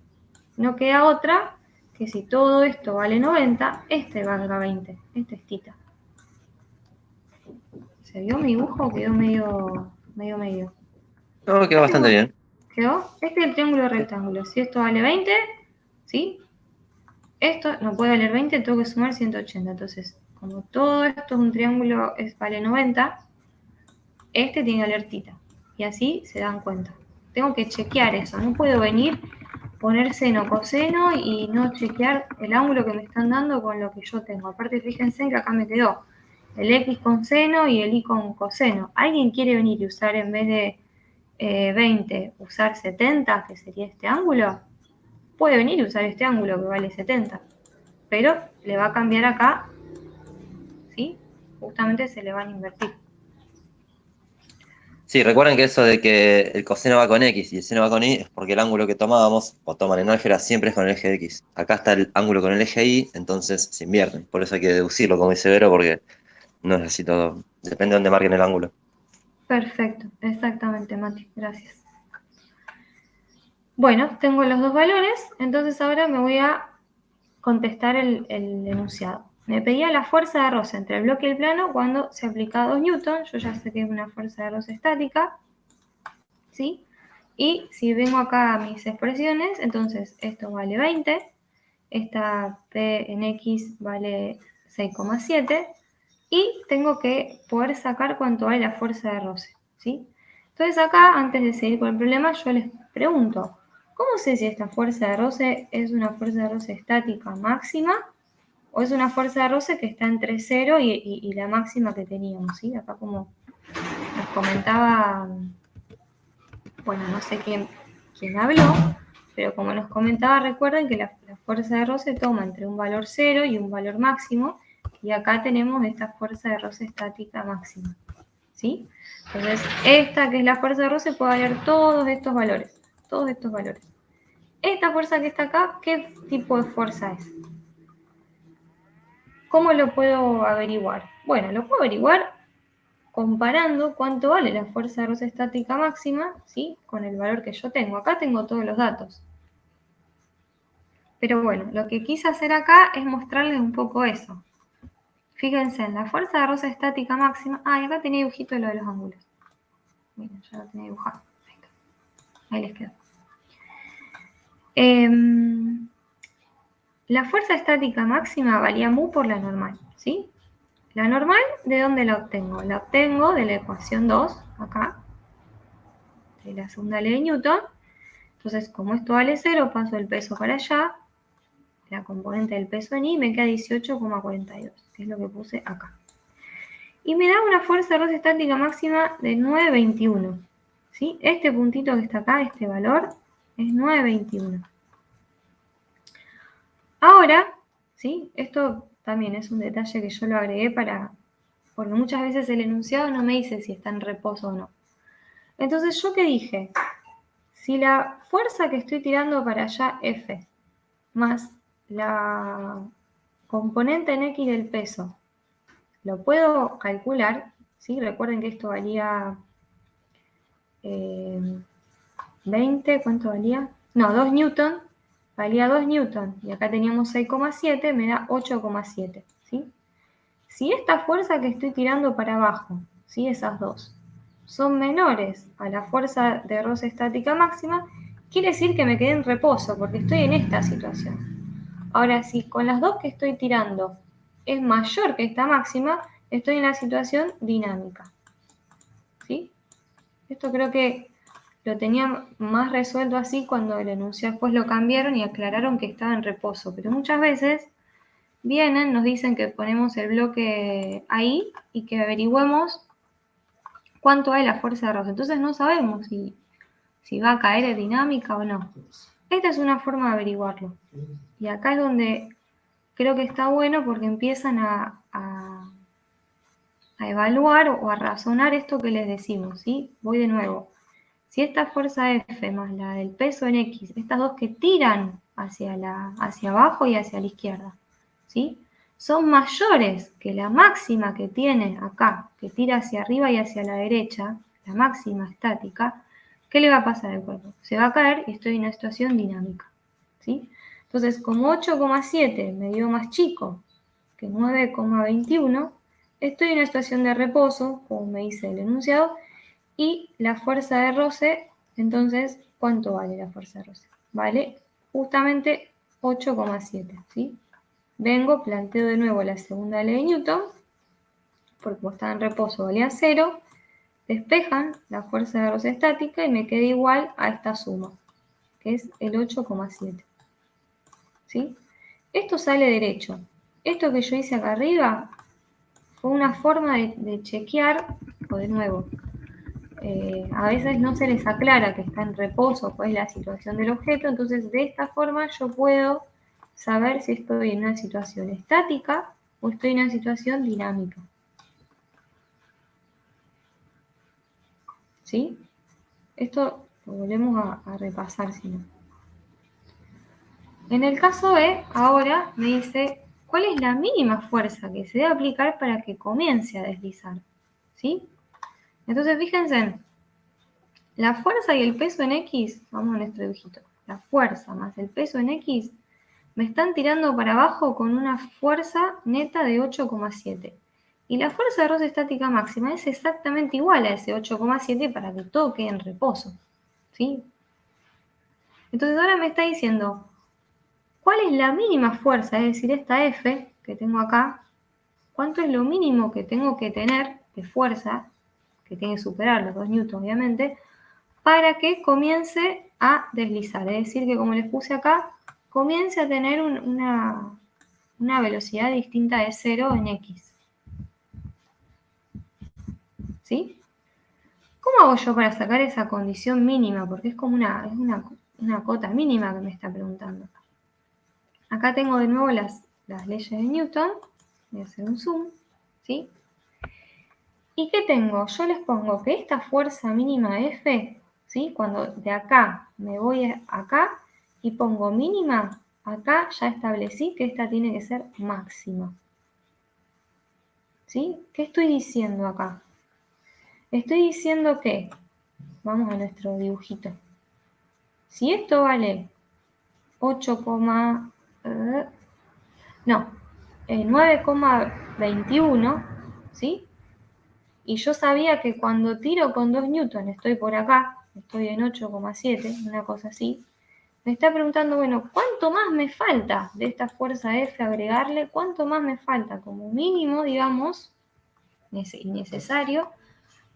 No queda otra que si todo esto vale 90, este valga 20. Este es tita. ¿Se vio mi dibujo o quedó medio? No, quedó Acá bastante tengo, bien. ¿quedó? Este es el triángulo rectángulo. Si esto vale 20, ¿sí? Esto no puede valer 20, tengo que sumar 180. Entonces, como todo esto es un triángulo, vale 90, este tiene que valer tita. Y así se dan cuenta. Tengo que chequear eso. No puedo venir, poner seno, coseno y no chequear el ángulo que me están dando con lo que yo tengo. Aparte, fíjense que acá me quedó el X con seno y el Y con coseno. ¿Alguien quiere venir y usar en vez de 20, usar 70, que sería este ángulo? Puede venir y usar este ángulo que vale 70. Pero le va a cambiar acá, ¿sí? Justamente se le van a invertir. Sí, recuerden que eso de que el coseno va con X y el seno va con Y es porque el ángulo que tomábamos, o toman en álgebra, siempre es con el eje de X. Acá está el ángulo con el eje Y, entonces se invierten. Por eso hay que deducirlo, como dice Vero, porque no es así todo. Depende de dónde marquen el ángulo. Perfecto, exactamente, Mati, gracias. Bueno, tengo los dos valores, entonces ahora me voy a contestar el enunciado. Me pedía la fuerza de roce entre el bloque y el plano cuando se aplica 2 newton. Yo ya sé que es una fuerza de roce estática, ¿sí? Y si vengo acá a mis expresiones, entonces esto vale 20, esta P en X vale 6,7 y tengo que poder sacar cuánto vale la fuerza de roce, ¿sí? Entonces acá, antes de seguir con el problema, yo les pregunto, ¿cómo sé si esta fuerza de roce es una fuerza de roce estática máxima o es una fuerza de roce que está entre 0 y la máxima que teníamos, ¿sí? Acá como nos comentaba, bueno, no sé quién habló, pero como nos comentaba, recuerden que la fuerza de roce toma entre un valor 0 y un valor máximo, y acá tenemos esta fuerza de roce estática máxima, ¿sí? Entonces, esta que es la fuerza de roce puede valer todos estos valores, todos estos valores. Esta fuerza que está acá, ¿qué tipo de fuerza es? ¿Cómo lo puedo averiguar? Bueno, lo puedo averiguar comparando cuánto vale la fuerza de roce estática máxima, ¿sí? Con el valor que yo tengo. Acá tengo todos los datos. Pero bueno, lo que quise hacer acá es mostrarles un poco eso. Fíjense, en la fuerza de roce estática máxima... Ah, y acá tenía dibujito lo de los ángulos. Miren, ya lo tenía dibujado. Ahí está. Ahí les quedó. La fuerza estática máxima valía mu por la normal, ¿sí? La normal, ¿de dónde la obtengo? La obtengo de la ecuación 2, acá, de la segunda ley de Newton. Entonces, como esto vale 0, paso el peso para allá, la componente del peso en I, me queda 18,42, que es lo que puse acá. Y me da una fuerza de roce estática máxima de 9,21, ¿sí? Este puntito que está acá, este valor, es 9,21. Ahora, ¿sí? Esto también es un detalle que yo lo agregué porque muchas veces el enunciado no me dice si está en reposo o no. Entonces, ¿yo qué dije? Si la fuerza que estoy tirando para allá, F, más la componente en X del peso, lo puedo calcular, ¿sí? Recuerden que esto valía 20, ¿cuánto valía? No, 2 newton, valía 2 newton, y acá teníamos 6,7, me da 8,7, ¿sí? Si esta fuerza que estoy tirando para abajo, ¿sí? Esas dos, son menores a la fuerza de roce estática máxima, quiere decir que me quedé en reposo, porque estoy en esta situación. Ahora, si con las dos que estoy tirando es mayor que esta máxima, estoy en la situación dinámica, ¿sí? Esto creo que lo tenía más resuelto así cuando el enunciado después lo cambiaron y aclararon que estaba en reposo, pero muchas veces vienen, nos dicen que ponemos el bloque ahí y que averigüemos cuánto hay la fuerza de roce. Entonces no sabemos si va a caer en dinámica o no. Esta es una forma de averiguarlo. Y acá es donde creo que está bueno porque empiezan a evaluar o a razonar esto que les decimos, ¿sí? Voy de nuevo. Si esta fuerza F más la del peso en X, estas dos que tiran hacia abajo y hacia la izquierda, ¿sí? Son mayores que la máxima que tiene acá, que tira hacia arriba y hacia la derecha, la máxima estática, ¿qué le va a pasar al cuerpo? Se va a caer y estoy en una situación dinámica, ¿sí? Entonces, como 8,7 me dio más chico que 9,21, estoy en una situación de reposo, como me dice el enunciado, y la fuerza de roce, entonces, ¿cuánto vale la fuerza de roce? Vale justamente 8,7, ¿sí? Vengo, planteo de nuevo la segunda ley de Newton, porque como estaba en reposo valía 0, despejan la fuerza de roce estática y me queda igual a esta suma, que es el 8,7, ¿sí? Esto sale derecho. Esto que yo hice acá arriba fue una forma de chequear, o de nuevo, a veces no se les aclara que está en reposo, cuál es la situación del objeto, entonces de esta forma yo puedo saber si estoy en una situación estática o estoy en una situación dinámica. ¿Sí? Esto lo volvemos a repasar, si no. En el caso B, ahora me dice cuál es la mínima fuerza que se debe aplicar para que comience a deslizar. ¿Sí? Entonces, fíjense, la fuerza y el peso en X, vamos a nuestro dibujito, la fuerza más el peso en X me están tirando para abajo con una fuerza neta de 8,7. Y la fuerza de roce estática máxima es exactamente igual a ese 8,7 para que todo quede en reposo, ¿sí? Entonces ahora me está diciendo, ¿cuál es la mínima fuerza? Es decir, esta F que tengo acá, ¿cuánto es lo mínimo que tengo que tener de fuerza, que tiene que superar los 2 newtons obviamente, para que comience a deslizar? Es decir, que como les puse acá, comience a tener una velocidad distinta de 0 en X. ¿Sí? ¿Cómo hago yo para sacar esa condición mínima? Porque es como una cota mínima que me está preguntando. Acá tengo de nuevo las leyes de Newton. Voy a hacer un zoom, ¿sí? ¿Y qué tengo? Yo les pongo que esta fuerza mínima F, ¿sí? Cuando de acá me voy acá y pongo mínima, acá ya establecí que esta tiene que ser máxima. ¿Sí? ¿Qué estoy diciendo acá? Estoy diciendo que, vamos a nuestro dibujito, si esto vale 9,21, ¿sí? Y yo sabía que cuando tiro con 2 newtons estoy por acá, estoy en 8,7, una cosa así. Me está preguntando, bueno, ¿cuánto más me falta de esta fuerza F agregarle? ¿Cuánto más me falta como mínimo, digamos, innecesario,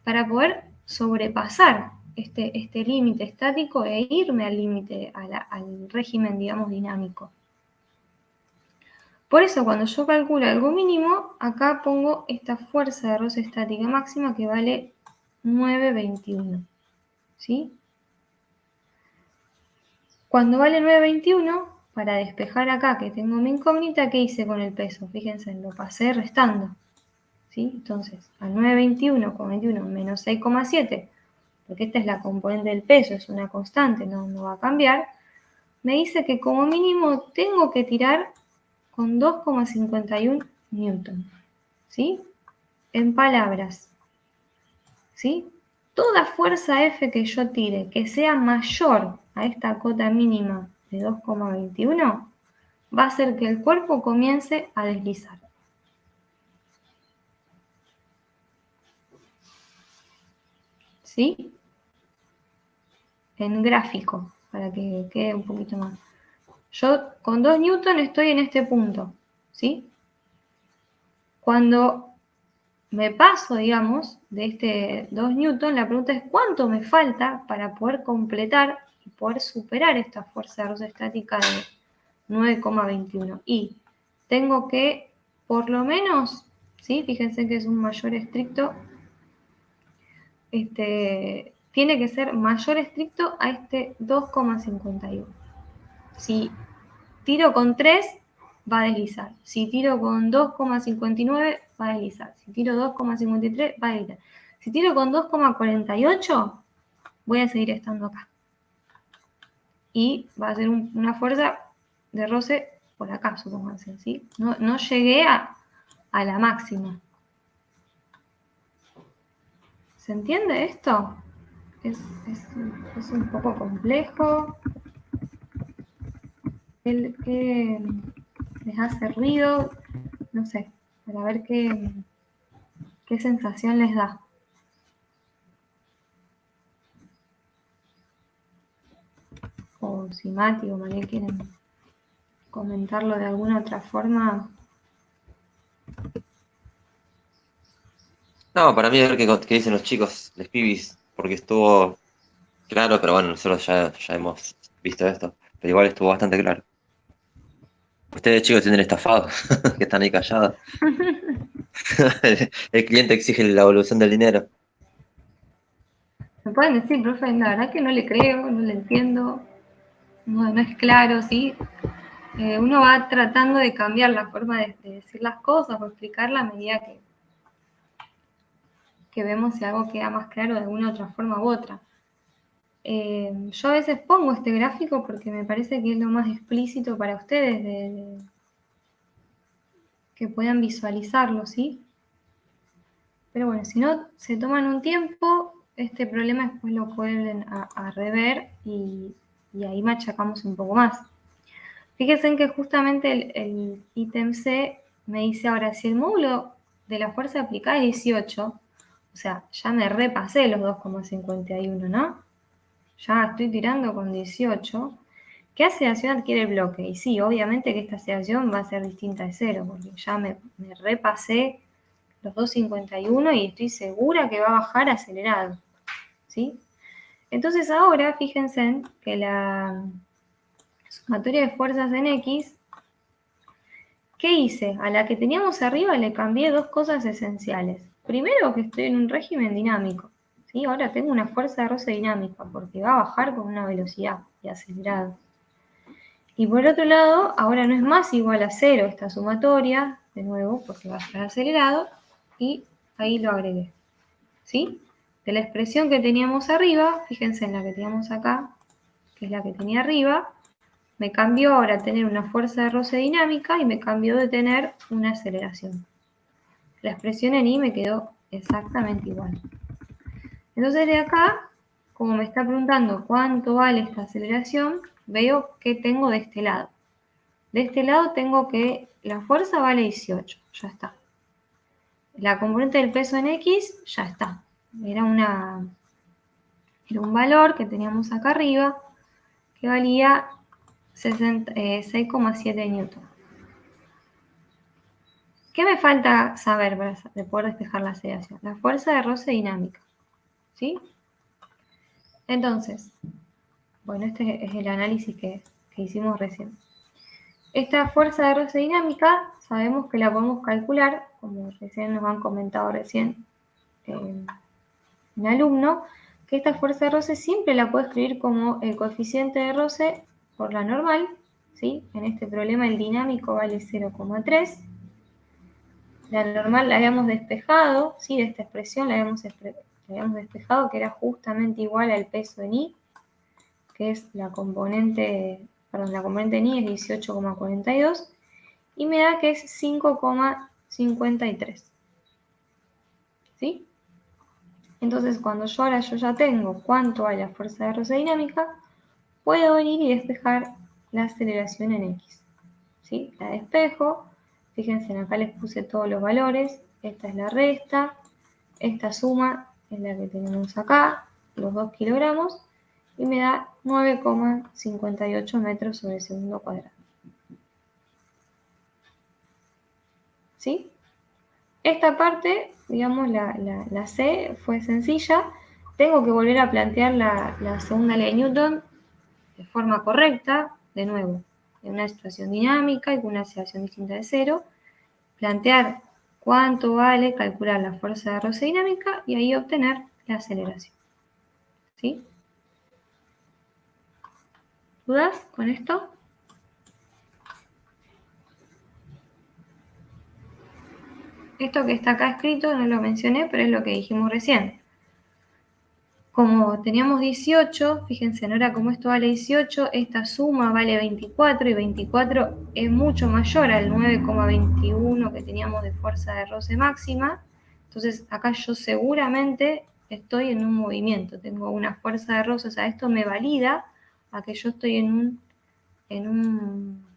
para poder sobrepasar este límite estático e irme al límite, al régimen, digamos, dinámico? Por eso, cuando yo calculo algo mínimo, acá pongo esta fuerza de roce estática máxima que vale 9,21. ¿Sí? Cuando vale 9,21, para despejar acá que tengo mi incógnita, ¿qué hice con el peso? Fíjense, lo pasé restando. ¿Sí? Entonces, al 9,21 con 21 menos 6,7, porque esta es la componente del peso, es una constante, no va a cambiar, me dice que como mínimo tengo que tirar con 2,51 newton, ¿sí? En palabras, ¿sí? Toda fuerza F que yo tire que sea mayor a esta cota mínima de 2,21 va a hacer que el cuerpo comience a deslizar. ¿Sí? En gráfico, para que quede un poquito más. Yo con 2 newton estoy en este punto, ¿sí? Cuando me paso, digamos, de este 2 newton, la pregunta es ¿cuánto me falta para poder completar y poder superar esta fuerza de roce estática de 9,21? Y tengo que, por lo menos, ¿sí? Fíjense que es un mayor estricto, tiene que ser mayor estricto a este 2,51. Si tiro con 3, va a deslizar. Si tiro con 2,59, va a deslizar. Si tiro 2,53, va a deslizar. Si tiro con 2,48, voy a seguir estando acá. Y va a ser una fuerza de roce por acá, supónganse, ¿sí? No llegué a la máxima. ¿Se entiende esto? Es un poco complejo. ¿Qué les hace ruido? No sé, para ver qué sensación les da. O si Mati o María quieren comentarlo de alguna otra forma. No, para mí a ver qué dicen los chicos, los pibis, porque estuvo claro, pero bueno, nosotros ya hemos visto esto, pero igual estuvo bastante claro. Ustedes chicos tienen estafados, que están ahí callados. El cliente exige la evolución del dinero. Me pueden decir, profe, la verdad que no le creo, no le entiendo, no es claro, ¿sí? Uno va tratando de cambiar la forma de decir las cosas o explicarla a medida que vemos si algo queda más claro de alguna otra forma u otra. Yo a veces pongo este gráfico porque me parece que es lo más explícito para ustedes, que puedan visualizarlo, ¿sí? Pero bueno, si no se toman un tiempo, este problema después lo vuelven a rever y ahí machacamos un poco más. Fíjense en que justamente el ítem C me dice ahora, si el módulo de la fuerza aplicada es 18, o sea, ya me repasé los 2,51, ¿no? Ya estoy tirando con 18. ¿Qué aceleración adquiere el bloque? Y sí, obviamente que esta aceleración va a ser distinta de 0, porque ya me repasé los 2,51 y estoy segura que va a bajar acelerado, ¿sí? Entonces ahora fíjense en que la sumatoria de fuerzas en X, ¿qué hice? A la que teníamos arriba le cambié dos cosas esenciales. Primero, que estoy en un régimen dinámico, ¿sí? Ahora tengo una fuerza de roce dinámica porque va a bajar con una velocidad y acelerado. Y por otro lado, ahora no es más igual a 0 esta sumatoria, de nuevo, porque va a estar acelerado, y ahí lo agregué, ¿sí? De la expresión que teníamos arriba, fíjense en la que teníamos acá, que es la que tenía arriba, me cambió ahora a tener una fuerza de roce dinámica y me cambió de tener una aceleración. La expresión en I me quedó exactamente igual. Entonces de acá, como me está preguntando cuánto vale esta aceleración, veo qué tengo de este lado. De este lado tengo que la fuerza vale 18, ya está. La componente del peso en X, ya está. Era un valor que teníamos acá arriba, que valía 6,7 newton. ¿Qué me falta saber para poder despejar la aceleración? La fuerza de roce dinámica, ¿sí? Entonces, bueno, este es el análisis que hicimos recién. Esta fuerza de roce dinámica sabemos que la podemos calcular, como recién nos han comentado recién un alumno, que esta fuerza de roce siempre la puedo escribir como el coeficiente de roce por la normal, ¿sí? En este problema el dinámico vale 0,3. La normal la habíamos despejado, ¿sí? De esta expresión la habíamos despejado, que era justamente igual al peso en I, que es la componente en I es 18,42, y me da que es 5,53. ¿Sí? Entonces, cuando yo ya tengo cuánto vale la fuerza de roce dinámica, puedo venir y despejar la aceleración en X. ¿Sí? La despejo. Fíjense, acá les puse todos los valores. Esta es la resta. Esta suma es la que tenemos acá, los 2 kilogramos, y me da 9,58 metros sobre segundo cuadrado. ¿Sí? Esta parte, digamos, la C fue sencilla. Tengo que volver a plantear la segunda ley de Newton de forma correcta, de nuevo, en una situación dinámica y con una aceleración distinta de 0. Plantear cuánto vale, calcular la fuerza de roce dinámica y ahí obtener la aceleración. ¿Sí? ¿Dudas con esto? Esto que está acá escrito no lo mencioné, pero es lo que dijimos recién. Como teníamos 18, fíjense, no era como esto vale 18, esta suma vale 24 y 24 es mucho mayor al 9,21 que teníamos de fuerza de roce máxima. Entonces acá yo seguramente estoy en un movimiento, tengo una fuerza de roce, o sea, esto me valida a que yo estoy en un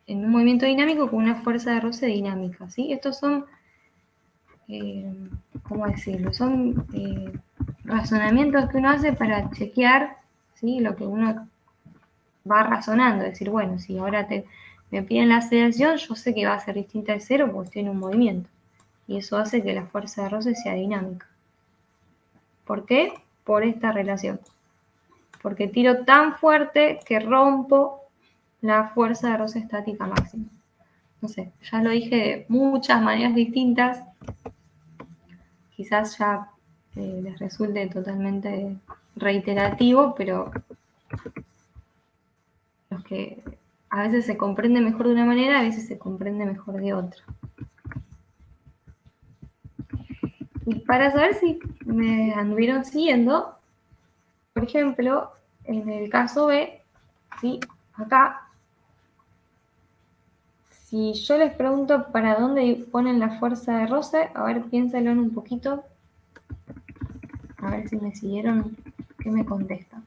movimiento dinámico con una fuerza de roce dinámica, ¿sí? Estos son, ¿cómo decirlo? Son razonamientos que uno hace para chequear, ¿sí? Lo que uno va razonando, decir, bueno, si ahora me piden la aceleración, yo sé que va a ser distinta de 0 porque estoy en un movimiento. Y eso hace que la fuerza de roce sea dinámica. ¿Por qué? Por esta relación. Porque tiro tan fuerte que rompo la fuerza de roce estática máxima. No sé, ya lo dije de muchas maneras distintas. Quizás ya les resulte totalmente reiterativo, pero los que a veces se comprende mejor de una manera, a veces se comprende mejor de otra. Y para saber si me anduvieron siguiendo, por ejemplo, en el caso B, ¿sí? Acá, si yo les pregunto para dónde ponen la fuerza de roce, a ver, piénsenlo un poquito. A ver si me siguieron, ¿qué me contestan?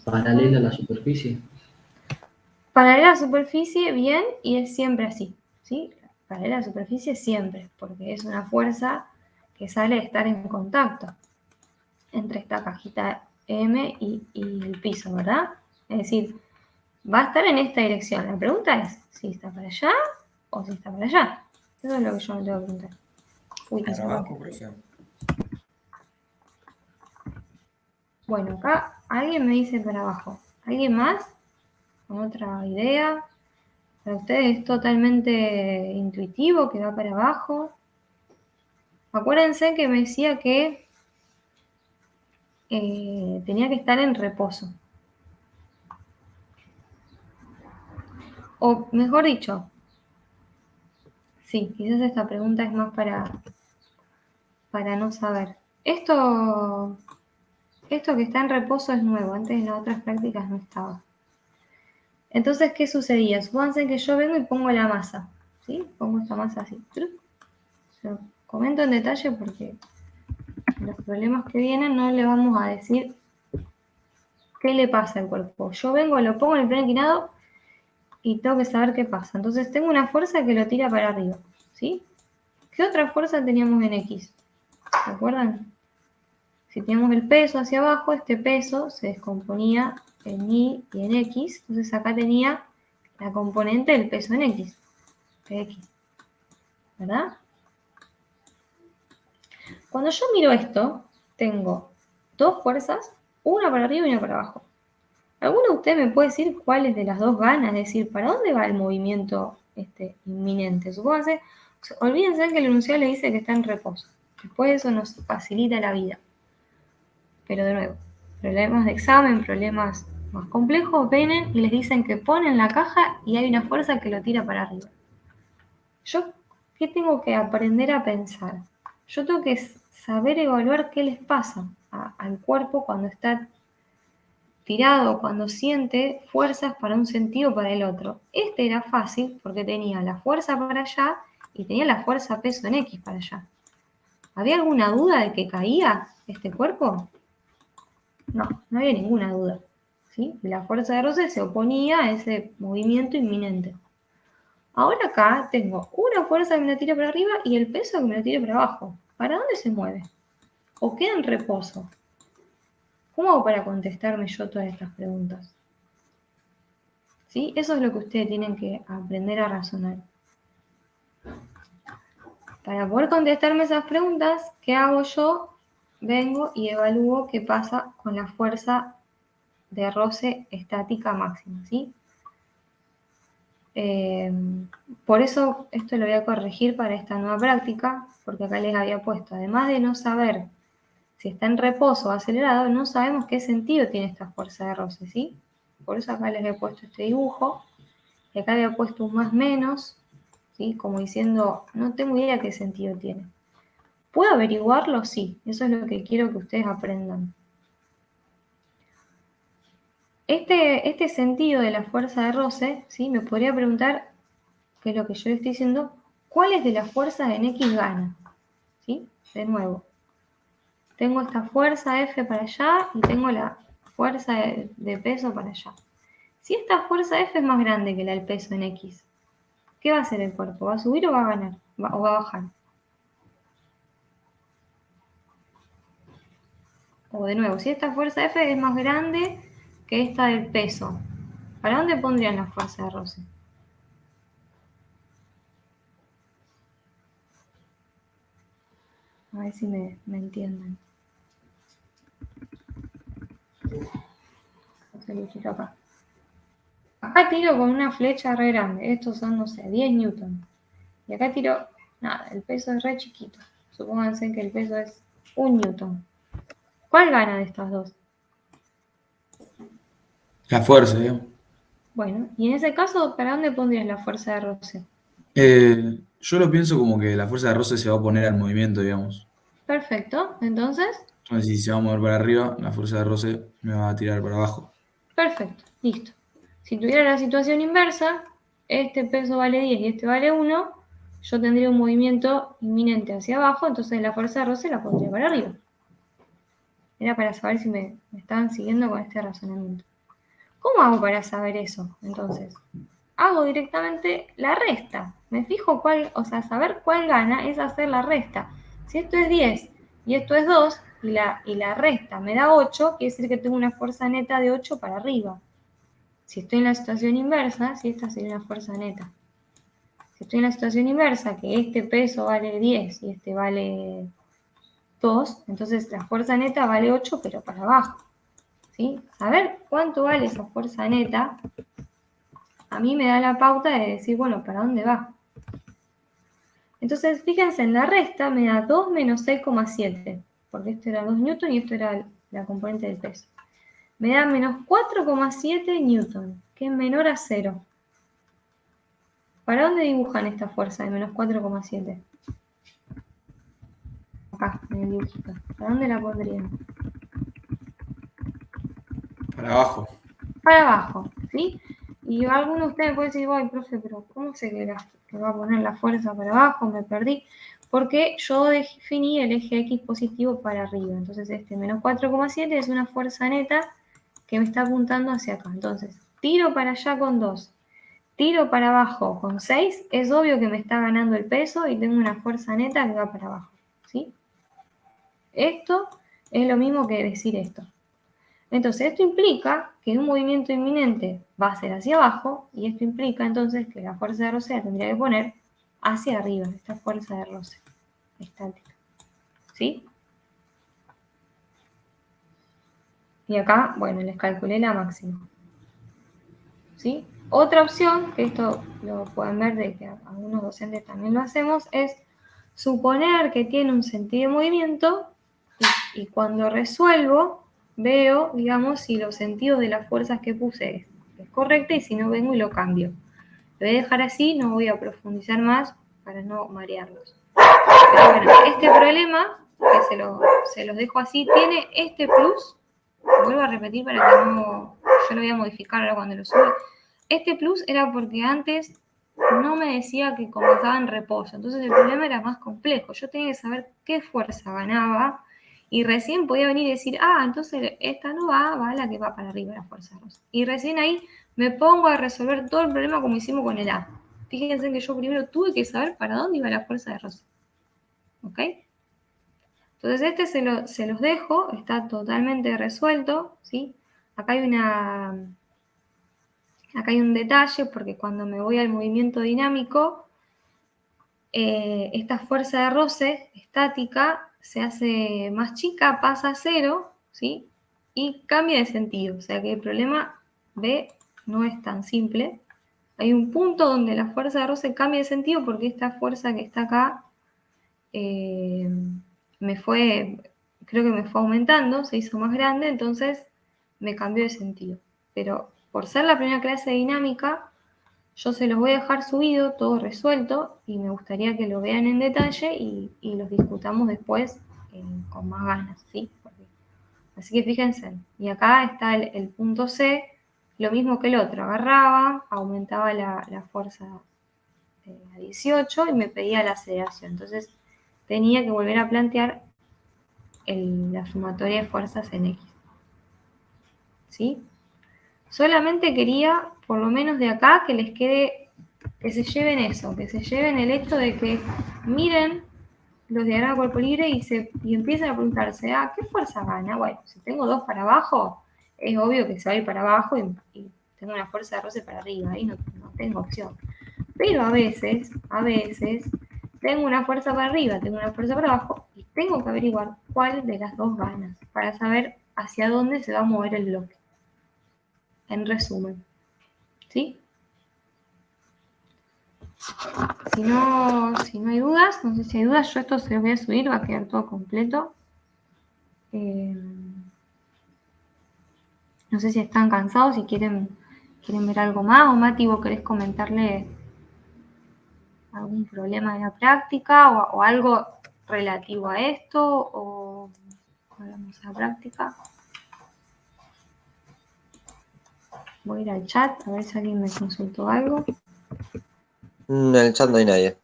Paralela a la superficie. Paralela a la superficie, bien, y es siempre así, ¿sí? Paralela a la superficie siempre, porque es una fuerza que sale de estar en contacto entre esta cajita M y el piso, ¿verdad? Es decir, va a estar en esta dirección. La pregunta es si está para allá o si está para allá. Eso es lo que yo me tengo que preguntar. Uy, Para abajo, profe. Bueno, acá alguien me dice para abajo. ¿Alguien más? ¿Con otra idea? ¿Para ustedes es totalmente intuitivo que va para abajo? Acuérdense que me decía que tenía que estar en reposo. O mejor dicho, sí, quizás esta pregunta es más para no saber. Esto que está en reposo es nuevo, antes en las otras prácticas no estaba. Entonces, ¿qué sucedía? Supónganse que yo vengo y pongo la masa, ¿sí? Pongo esta masa así. Lo comento en detalle porque los problemas que vienen no le vamos a decir qué le pasa al cuerpo. Yo vengo, lo pongo en el plano inclinado y tengo que saber qué pasa. Entonces tengo una fuerza que lo tira para arriba, ¿sí? ¿Qué otra fuerza teníamos en X? ¿Se acuerdan? Si teníamos el peso hacia abajo, este peso se descomponía en Y y en X. Entonces acá tenía la componente del peso en X, de X, ¿verdad? Cuando yo miro esto, tengo dos fuerzas, una para arriba y una para abajo. ¿Alguno de ustedes me puede decir cuáles de las dos gana? Es decir, ¿para dónde va el movimiento inminente? Supónganse, olvídense que el enunciado le dice que está en reposo. Después eso nos facilita la vida. Pero de nuevo, problemas de examen, problemas más complejos, vienen y les dicen que ponen la caja y hay una fuerza que lo tira para arriba. ¿Yo qué tengo que aprender a pensar? Yo tengo que saber evaluar qué les pasa al cuerpo cuando está tirado, cuando siente fuerzas para un sentido o para el otro. Este era fácil porque tenía la fuerza para allá y tenía la fuerza peso en X para allá. ¿Había alguna duda de que caía este cuerpo? No, no había ninguna duda, ¿sí? La fuerza de roce se oponía a ese movimiento inminente. Ahora acá tengo una fuerza que me la tira para arriba y el peso que me la tira para abajo. ¿Para dónde se mueve? ¿O queda en reposo? ¿Cómo hago para contestarme yo todas estas preguntas? ¿Sí? Eso es lo que ustedes tienen que aprender a razonar. Para poder contestarme esas preguntas, ¿qué hago yo? Vengo y evalúo qué pasa con la fuerza de roce estática máxima, ¿sí? Por eso esto lo voy a corregir para esta nueva práctica, porque acá les había puesto, además de no saber si está en reposo o acelerado, no sabemos qué sentido tiene esta fuerza de roce, ¿sí? Por eso acá les he puesto este dibujo, y acá había puesto un más menos, ¿sí? Como diciendo, no tengo idea qué sentido tiene. ¿Puedo averiguarlo? Sí, eso es lo que quiero que ustedes aprendan. Este sentido de la fuerza de roce, ¿sí? Me podría preguntar, que es lo que yo le estoy diciendo, ¿cuáles de las fuerzas en X gana? ¿Sí? De nuevo, tengo esta fuerza F para allá y tengo la fuerza de peso para allá. Si esta fuerza F es más grande que la del peso en X, ¿qué va a hacer el cuerpo? ¿Va a subir o va a ganar? ¿O va a bajar? O de nuevo, si esta fuerza F es más grande que esta del peso, ¿para dónde pondrían la fuerza de roce? A ver si me entienden. Acá. Acá tiro con una flecha re grande. Estos son, no sé, 10 newton. Y acá tiro, nada, el peso es re chiquito. Supónganse que el peso es 1 newton. ¿Cuál gana de estas dos? La fuerza, digamos. Bueno, y en ese caso, ¿para dónde pondrías la fuerza de roce? Yo lo pienso como que la fuerza de roce se va a oponer al movimiento, digamos. Perfecto, entonces, Entonces, si se va a mover para arriba, la fuerza de roce me va a tirar para abajo. perfecto, listo. Si tuviera la situación inversa, este peso vale 10 y este vale 1, yo tendría un movimiento inminente hacia abajo, entonces la fuerza de roce la pondría para arriba. Era para saber si me estaban siguiendo con este razonamiento. ¿Cómo hago para saber eso? Entonces, hago directamente la resta. Me fijo cuál, o sea, saber cuál gana es hacer la resta. Si esto es 10 y esto es 2 y la resta me da 8, quiere decir que tengo una fuerza neta de 8 para arriba. Si estoy en la situación inversa, si esta sería una fuerza neta. Si estoy en la situación inversa, que este peso vale 10 y este vale 2, entonces la fuerza neta vale 8, pero para abajo. ¿Sí? Saber cuánto vale esa fuerza neta, a mí me da la pauta de decir, bueno, ¿para dónde va? Entonces, fíjense, en la resta me da 2 menos 6,7, porque esto era 2 newton y esto era la componente del peso. Me da menos 4,7 newton, que es menor a 0. ¿Para dónde dibujan esta fuerza de menos 4,7? Acá, en el dibujito. ¿Para dónde la pondrían? Para abajo. Para abajo, ¿sí? Y alguno de ustedes puede decir, ay, profe, pero ¿cómo sé que va a poner la fuerza para abajo? Me perdí. Porque yo definí el eje X positivo para arriba. Entonces este menos 4,7 es una fuerza neta que me está apuntando hacia acá. Entonces, tiro para allá con 2. Tiro para abajo con 6, es obvio que me está ganando el peso y tengo una fuerza neta que va para abajo, ¿sí? Esto es lo mismo que decir esto. Entonces, esto implica que un movimiento inminente va a ser hacia abajo y esto implica entonces que la fuerza de roce la tendría que poner hacia arriba, esta fuerza de roce estática, ¿sí? Y acá, bueno, les calculé la máxima, ¿sí? Otra opción, que esto lo pueden ver de que algunos docentes también lo hacemos, es suponer que tiene un sentido de movimiento y cuando resuelvo veo, digamos, si los sentidos de las fuerzas que puse es correcta y si no vengo y lo cambio. Lo voy a dejar así, no voy a profundizar más para no marearlos. Pero bueno, este problema, que se los dejo así, tiene este plus, vuelvo a repetir para que no, yo lo voy a modificar ahora cuando lo suba. Este plus era porque antes no me decía que comenzaba en reposo, entonces el problema era más complejo. Yo tenía que saber qué fuerza ganaba y recién podía venir y decir, ah, entonces esta no va la que va para arriba, la fuerza rosa. Y recién ahí me pongo a resolver todo el problema como hicimos con el A. Fíjense que yo primero tuve que saber para dónde iba la fuerza de rosa. ¿Ok? Entonces este se los dejo, está totalmente resuelto, ¿sí? Acá hay un detalle, porque cuando me voy al movimiento dinámico, esta fuerza de roce estática se hace más chica, pasa a 0, ¿sí? Y cambia de sentido. O sea que el problema B no es tan simple. Hay un punto donde la fuerza de roce cambia de sentido porque esta fuerza que está acá creo que me fue aumentando, se hizo más grande, entonces me cambió de sentido. Pero por ser la primera clase de dinámica, yo se los voy a dejar subido, todo resuelto, y me gustaría que lo vean en detalle y los discutamos después con más ganas, ¿sí? Así que fíjense, y acá está el punto C, lo mismo que el otro, agarraba, aumentaba la fuerza a 18 y me pedía la aceleración. Entonces tenía que volver a plantear la sumatoria de fuerzas en X. ¿Sí? Solamente quería, por lo menos de acá, que les quede, que se lleven eso, que se lleven el hecho de que miren los diagramas de cuerpo libre y empiecen a preguntarse, ¿qué fuerza gana? Bueno, si tengo 2 para abajo, es obvio que se va a ir para abajo y tengo una fuerza de roce para arriba, ahí no tengo opción. Pero a veces, tengo una fuerza para arriba, tengo una fuerza para abajo y tengo que averiguar cuál de las dos ganas para saber hacia dónde se va a mover el bloque. En resumen, ¿sí? Si no hay dudas, no sé si hay dudas, yo esto se los voy a subir, va a quedar todo completo. No sé si están cansados, si quieren ver algo más, o Mati, vos querés comentarle algún problema de la práctica o algo relativo a esto, o hablamos a la práctica. Voy a ir al chat a ver si alguien me consultó algo. En el chat no hay nadie.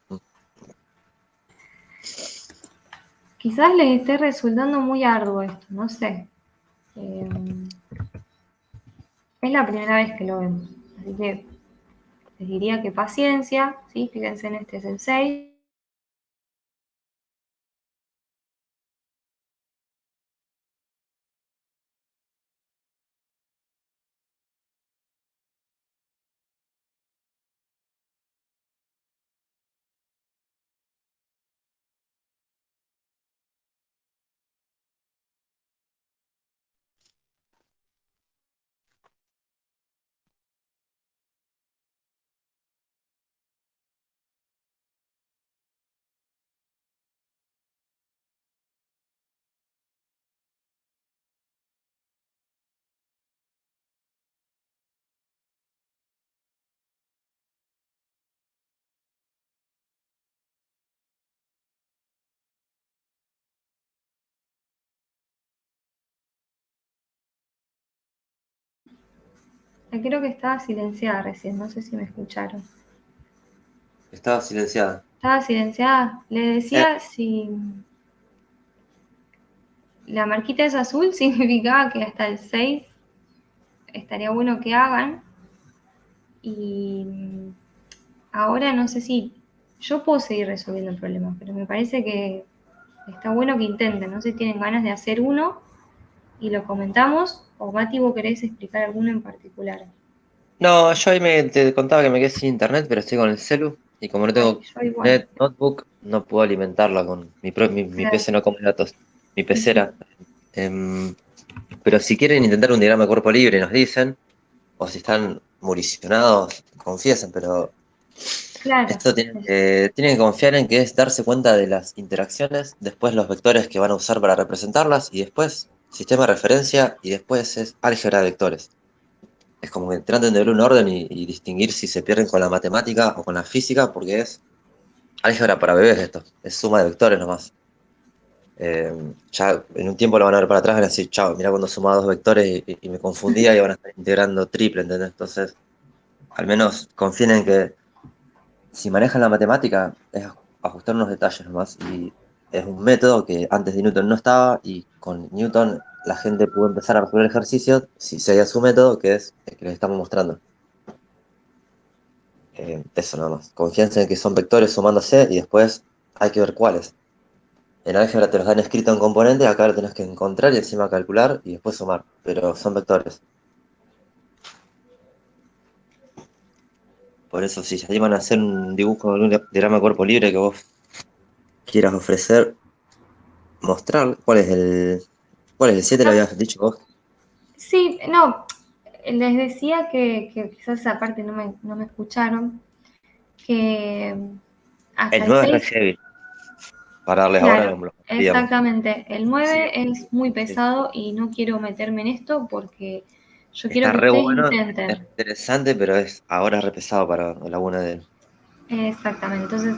Quizás les esté resultando muy arduo esto, no sé. Eh, es la primera vez que lo vemos, así que les diría que paciencia, ¿sí? Fíjense en este es el 6. Creo que estaba silenciada recién, no sé si me escucharon. Estaba silenciada. Estaba silenciada. Le decía si la marquita es azul, significaba que hasta el 6 estaría bueno que hagan. Y ahora no sé si yo puedo seguir resolviendo el problema, pero me parece que está bueno que intenten. No sé si tienen ganas de hacer uno y lo comentamos. O Mati, vos querés explicar alguno en particular. No, yo ahí te contaba que me quedé sin internet, pero estoy con el celu. Y como no Ay, tengo yo igual. net notebook, no puedo alimentarla con mi Claro. PC no come datos. Mi Sí, sí. pecera. Em, pero si quieren intentar un diagrama de cuerpo libre, nos dicen. O si están muricionados, confiesen, pero Claro. esto tienen que confiar en que es darse cuenta de las interacciones, después los vectores que van a usar para representarlas, y después sistema de referencia, y después es álgebra de vectores. Es como que traten de ver un orden y distinguir si se pierden con la matemática o con la física, porque es álgebra para bebés esto, es suma de vectores nomás. Ya en un tiempo lo van a ver para atrás y van a decir, chao, mira cuando sumaba dos vectores y me confundía y van a estar integrando triple, ¿entendés? Entonces, al menos confíen en que si manejan la matemática, es ajustar unos detalles nomás. Y es un método que antes de Newton no estaba, y con Newton la gente pudo empezar a resolver ejercicios si seguía su método, que es el que les estamos mostrando. Eso nada más. Confianza en que son vectores sumándose y después hay que ver cuáles. En álgebra te los dan escrito en componentes, acá lo tenés que encontrar y encima calcular y después sumar, pero son vectores. Por eso, si se animan a hacer un dibujo de un diagrama de cuerpo libre que vos quieras ofrecer, mostrar cuál es el 7 lo habías dicho vos. Sí, no, les decía que quizás esa parte no me escucharon, que hasta El el 9 es re 6, heavy, para darles ahora claro, lo enviamos. exactamente. El Sí, 9 es muy sí. pesado y no quiero meterme en esto porque yo quiero Está que re ustedes bueno, es intenten. interesante, pero ahora es re pesado para la una de... Exactamente. Entonces,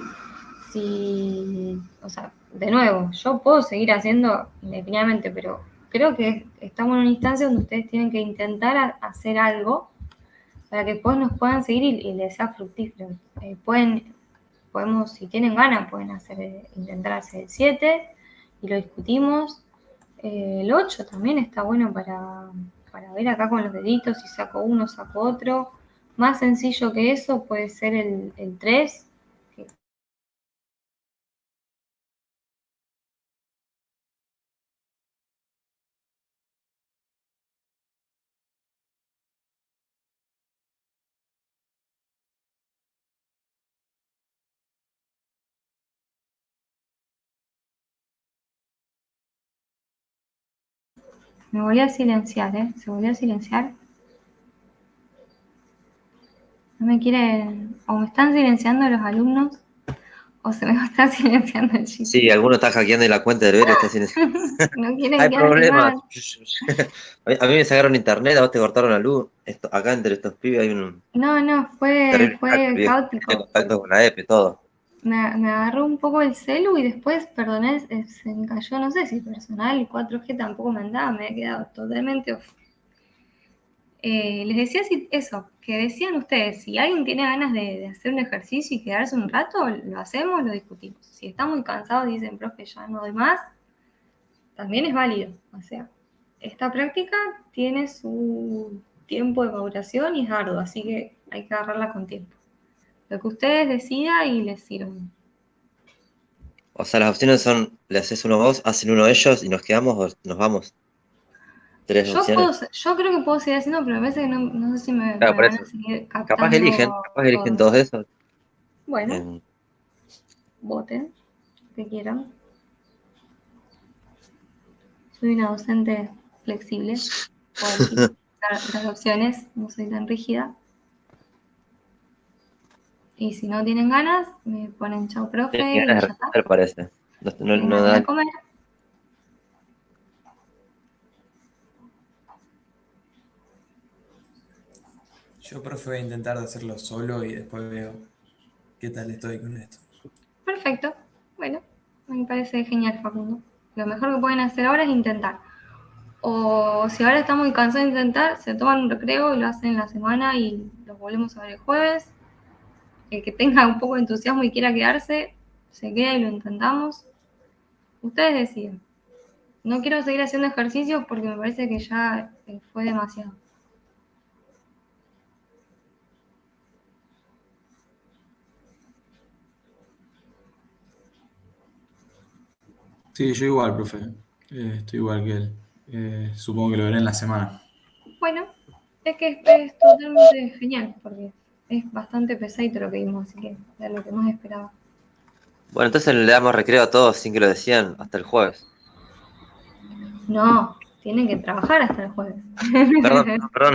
si, o sea, de nuevo, yo puedo seguir haciendo indefinidamente, pero creo que estamos en una instancia donde ustedes tienen que intentar hacer algo para que después nos puedan seguir y les sea fructífero. Podemos, si tienen ganas, pueden intentar hacer el 7 y lo discutimos. El 8 también está bueno para ver acá con los deditos, si saco uno, saco otro. Más sencillo que eso puede ser el 3. Me voy a silenciar, ¿eh? Se volvió a silenciar. No me quieren, o me están silenciando los alumnos, o se me está silenciando el Sí, GPT. alguno está hackeando la cuenta del Vero, está haciendo... No quieren Hay que hable problemas. más. A mí me sacaron internet, a vos te cortaron la luz. Acá entre estos pibes hay un No, fue, terrible hacker, fue viejo. Tiene caótico. contacto con la EPE, todo. Me agarró un poco el celu y después, perdoné, se me cayó, no sé si personal, 4G tampoco me andaba, me he quedado totalmente off. Les decía eso, que decían ustedes, si alguien tiene ganas de hacer un ejercicio y quedarse un rato, lo hacemos, lo discutimos. Si están muy cansados y dicen, profe, ya no doy más, también es válido. O sea, esta práctica tiene su tiempo de maduración y es arduo, así que hay que agarrarla con tiempo. Lo que ustedes decidan y les sirva. O sea, las opciones son, le haces uno vos, hacen uno ellos y nos quedamos o nos vamos. Tres opciones. Yo creo que puedo seguir haciendo, pero a veces no sé si me Claro, por van eso. a seguir Capaz que captando eligen todo. todos esos. Bueno, voten, que quieran. Soy una docente flexible, puedo elegir las opciones, no soy tan rígida. Y si no tienen ganas, me ponen chau profe Tienen y ganas de ya está. responder, parece. Tienen No ganas de da. comer. Yo, profe, voy a intentar de hacerlo solo y después veo qué tal estoy con esto. Perfecto. Bueno, me parece genial, Facundo. Lo mejor que pueden hacer ahora es intentar. O si ahora están muy cansados de intentar, se toman un recreo y lo hacen la semana y los volvemos a ver el jueves. El que tenga un poco de entusiasmo y quiera quedarse, se queda y lo intentamos. Ustedes deciden. No quiero seguir haciendo ejercicios porque me parece que ya fue demasiado. Sí, yo igual, profe. Estoy igual que él. Supongo que lo veré en la semana. Bueno, es que es totalmente genial porque es bastante pesadito lo que vimos, así que era lo que más esperaba. Bueno, entonces le damos recreo a todos sin que lo decían hasta el jueves. No, tienen que trabajar hasta el jueves. Perdón.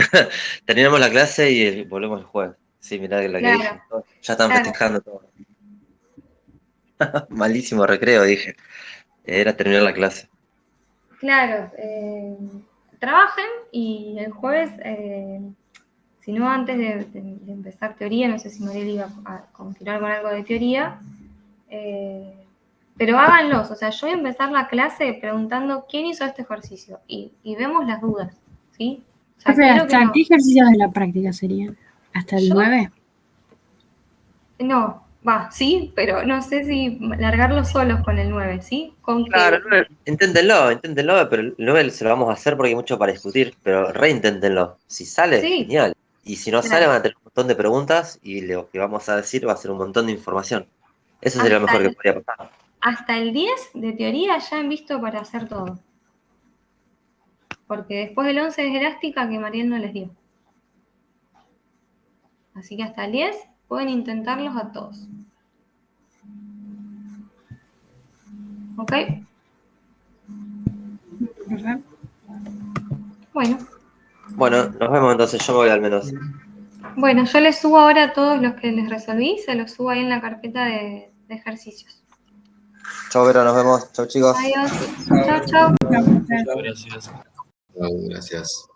Terminamos la clase y volvemos el jueves. Sí, mirá la que Claro, dije. Ya están claro, festejando todo. Malísimo recreo, dije. Era terminar la clase. claro. Trabajen y el jueves, si no antes de empezar teoría, no sé si Mariel iba a continuar con algo de teoría, pero háganlos. O sea, yo voy a empezar la clase preguntando quién hizo este ejercicio y vemos las dudas, ¿sí? O sea, Profe, quiero que ¿hasta no. qué ejercicios de la práctica serían? ¿Hasta el Yo 9? No, va, sí, pero no sé si largarlos solos con el 9, ¿sí? Con Claro, que, inténtenlo, pero el 9 se lo vamos a hacer porque hay mucho para discutir, pero reinténtenlo. Si sale, sí, genial. Y si no sale, claro, van a tener un montón de preguntas y lo que vamos a decir va a ser un montón de información. Eso sería lo hasta mejor que el, podría pasar. hasta el 10 de teoría ya han visto para hacer todo. Porque después del 11 es elástica que Mariel no les dio. Así que hasta el 10 pueden intentarlos a todos. ¿Ok? ¿Verdad? Bueno. Bueno, nos vemos entonces, yo me voy al menos. Bueno, yo les subo ahora todos los que les resolví, se los subo ahí en la carpeta de ejercicios. Chau, Vera, nos vemos. Chau, chicos. Adiós. Chao, chao. Gracias. Gracias.